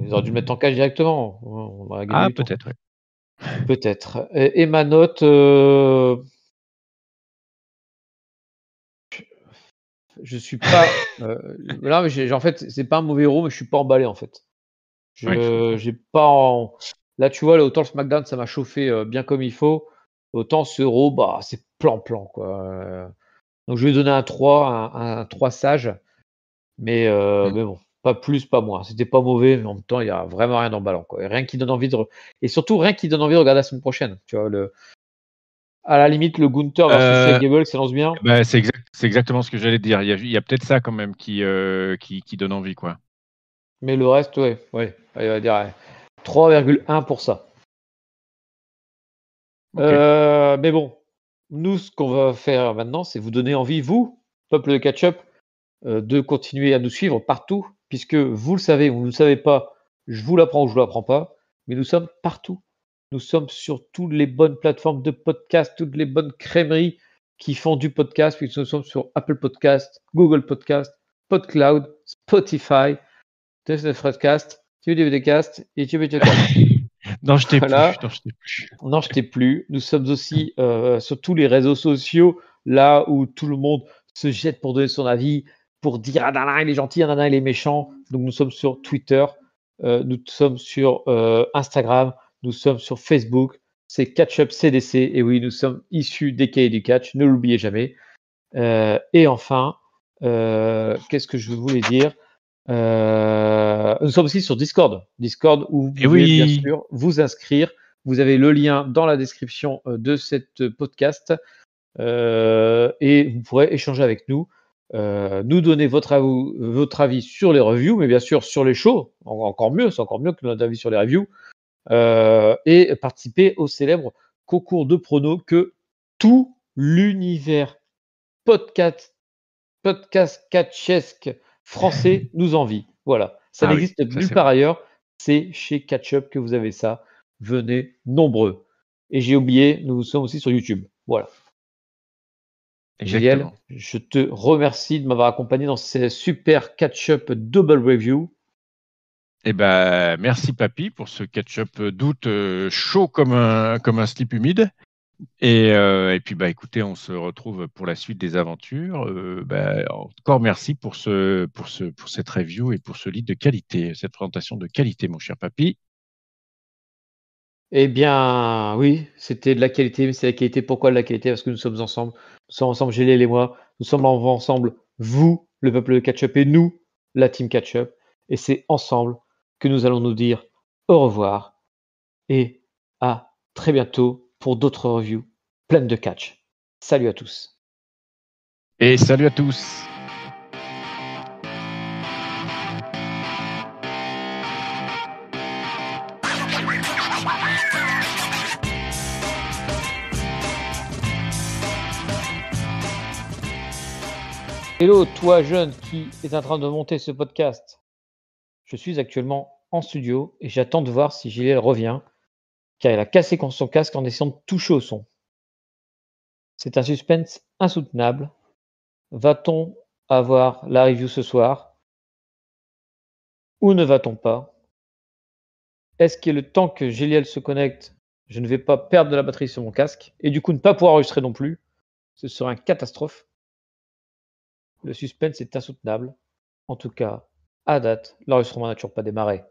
Ils auraient dû le mettre en cage directement. On aurait gagné du temps. Peut-être, oui. Peut-être. Et ma note, je suis pas. Là, mais en fait, c'est pas un mauvais héros, mais je suis pas emballé en fait. J'ai pas. Là, tu vois, autant le SmackDown, ça m'a chauffé bien comme il faut. Autant ce Raw, bah, c'est plan-plan, quoi. Donc, je vais donner un 3, un 3 sage. Mais bon, pas plus, pas moins. C'était pas mauvais, mais en même temps, il y a vraiment rien d'emballant, quoi. Et rien qui donne envie et surtout, rien qui donne envie de regarder la semaine prochaine. Tu vois, à la limite, le Gunther versus Chad Gable, ça lance bien. C'est exactement ce que j'allais te dire. Il y a peut-être ça quand même qui donne envie, quoi. Mais le reste, ouais, il va dire 3,1 pour ça. Okay. Mais bon, nous, ce qu'on va faire maintenant, c'est vous donner envie, vous, peuple de catch-up, de continuer à nous suivre partout, puisque vous le savez ou vous ne le savez pas, je vous l'apprends ou je ne vous l'apprends pas, mais nous sommes partout. Nous sommes sur toutes les bonnes plateformes de podcast, toutes les bonnes crèmeries qui font du podcast, puisque nous sommes sur Apple Podcast, Google Podcast, PodCloud, Spotify, Podcast, TVDcast et TVDcast. Non, je t'ai Voilà. plus. Non, je t'ai plus. Nous sommes aussi sur tous les réseaux sociaux, là où tout le monde se jette pour donner son avis, pour dire ah nana il est gentil, ah nana il est méchant. Donc nous sommes sur Twitter, nous sommes sur Instagram, nous sommes sur Facebook. C'est Catch-up CDC. Et oui, nous sommes issus des cahiers du catch, ne l'oubliez jamais. Et enfin, qu'est-ce que je voulais dire? Nous sommes aussi sur Discord où vous pouvez bien sûr vous inscrire. Vous avez le lien dans la description de cette podcast et vous pourrez échanger avec nous. nous donner votre avis sur les reviews, mais bien sûr sur les shows, encore mieux, c'est encore mieux que notre avis sur les reviews, et participer au célèbre concours de pronos que tout l'univers podcast catchesque français nous envie. Voilà, ça n'existe nulle part ailleurs, c'est chez Catch-Up que vous avez ça. Venez nombreux. Et j'ai oublié, nous sommes aussi sur YouTube. Voilà. Gilles, je te remercie de m'avoir accompagné dans ces super catch-up double review. Eh ben, merci Papy pour ce catch-up d'août chaud comme un slip humide. Et puis, écoutez, on se retrouve pour la suite des aventures. Encore merci pour cette review et pour ce livre de qualité, cette présentation de qualité, mon cher Papy. Eh bien, oui, c'était de la qualité, mais c'est la qualité. Pourquoi de la qualité? Parce que nous sommes ensemble. Nous sommes ensemble, Géliel et moi. Nous sommes ensemble, vous, le peuple de Catch-Up, et nous, la team Catch-Up. Et c'est ensemble que nous allons nous dire au revoir et à très bientôt pour d'autres reviews pleines de catch. Salut à tous. Et salut à tous. Hello, toi jeune qui est en train de monter ce podcast. Je suis actuellement en studio et j'attends de voir si Gilles revient, car il a cassé son casque en essayant de toucher au son. C'est un suspense insoutenable. Va-t-on avoir la review ce soir? Ou ne va-t-on pas? Est-ce que le temps que Géliel se connecte, je ne vais pas perdre de la batterie sur mon casque et du coup ne pas pouvoir enregistrer non plus? Ce serait une catastrophe. Le suspense est insoutenable. En tout cas, à date, l'enregistrement n'a toujours pas démarré.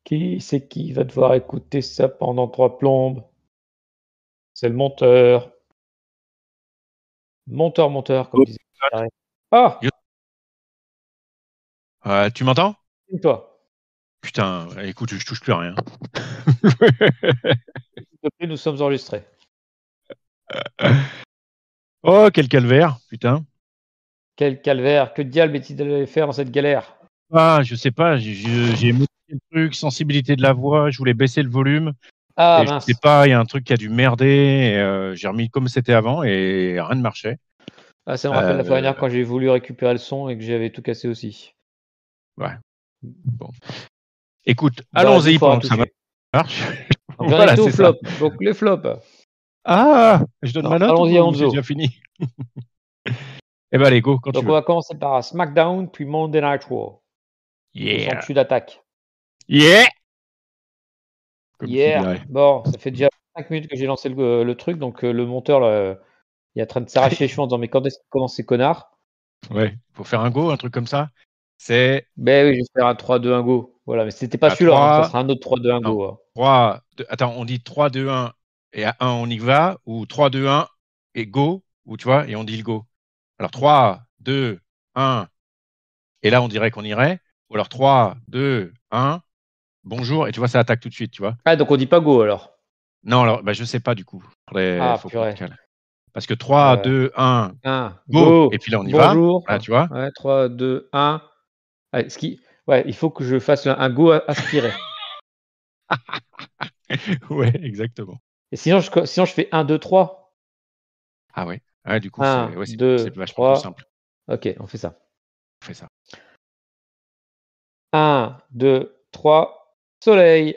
Qui c'est qui va devoir écouter ça pendant 3 plombes? C'est le monteur. Monteur, comme disait Carré. Ah! Tu m'entends? Et toi? Putain, écoute, je touche plus à rien. S'il te plaît, nous sommes enregistrés. Oh, quel calvaire, putain. Quel calvaire! Que diable est-il allé faire dans cette galère? Ah, je sais pas, j'ai modifié le truc, sensibilité de la voix, je voulais baisser le volume. Ah et mince! Je sais pas, il y a un truc qui a dû merder. Et, j'ai remis comme c'était avant et rien ne marchait. Ah, ça me rappelle la fois dernière quand j'ai voulu récupérer le son et que j'avais tout cassé aussi. Ouais. Bon. Écoute, allons-y pendant que ça marche. Donc, j'en ai tout flop. Donc les flops. Ah, je donne ma note. Allons-y, ou c'est déjà fini? Eh ben, allez, go, quand tu veux. Donc, on va commencer par SmackDown, puis Monday Night Raw. Yeah. Sans d'attaque. Yeah. Yeah. Bon, ça fait déjà 5 minutes que j'ai lancé le truc, donc le monteur, là, il est en train de s'arracher les cheveux en disant mais quand est-ce qu'il commence ces connards? Ouais, faut faire un go, un truc comme ça. C'est. Ben oui, je vais faire un 3-2-1 go. Voilà, mais c'était pas celui-là, hein, ça sera un autre 3-2-1 go. Hein. 3, 2, attends, on dit 3-2-1 et à 1 on y va, ou 3-2-1 et go, ou tu vois, et on dit le go. Alors 3, 2, 1, et là on dirait qu'on irait, ou alors 3, 2, 1, bonjour, et tu vois, ça attaque tout de suite, tu vois. Ah, donc on dit pas go alors? Non, alors je sais pas du coup. Faut qu'on cale. Parce que 3, 2, 1, go, et puis là on y bonjour. va. Là, tu vois. Ouais, 3, 2, 1. Allez, ouais, il faut que je fasse un go aspiré. Ouais, exactement. Et sinon, je fais 1, 2, 3. Ah ouais. Ouais, du coup, 1, 2, c'est vachement 3. plus simple. Ok, on fait ça. 1, 2, 3, soleil.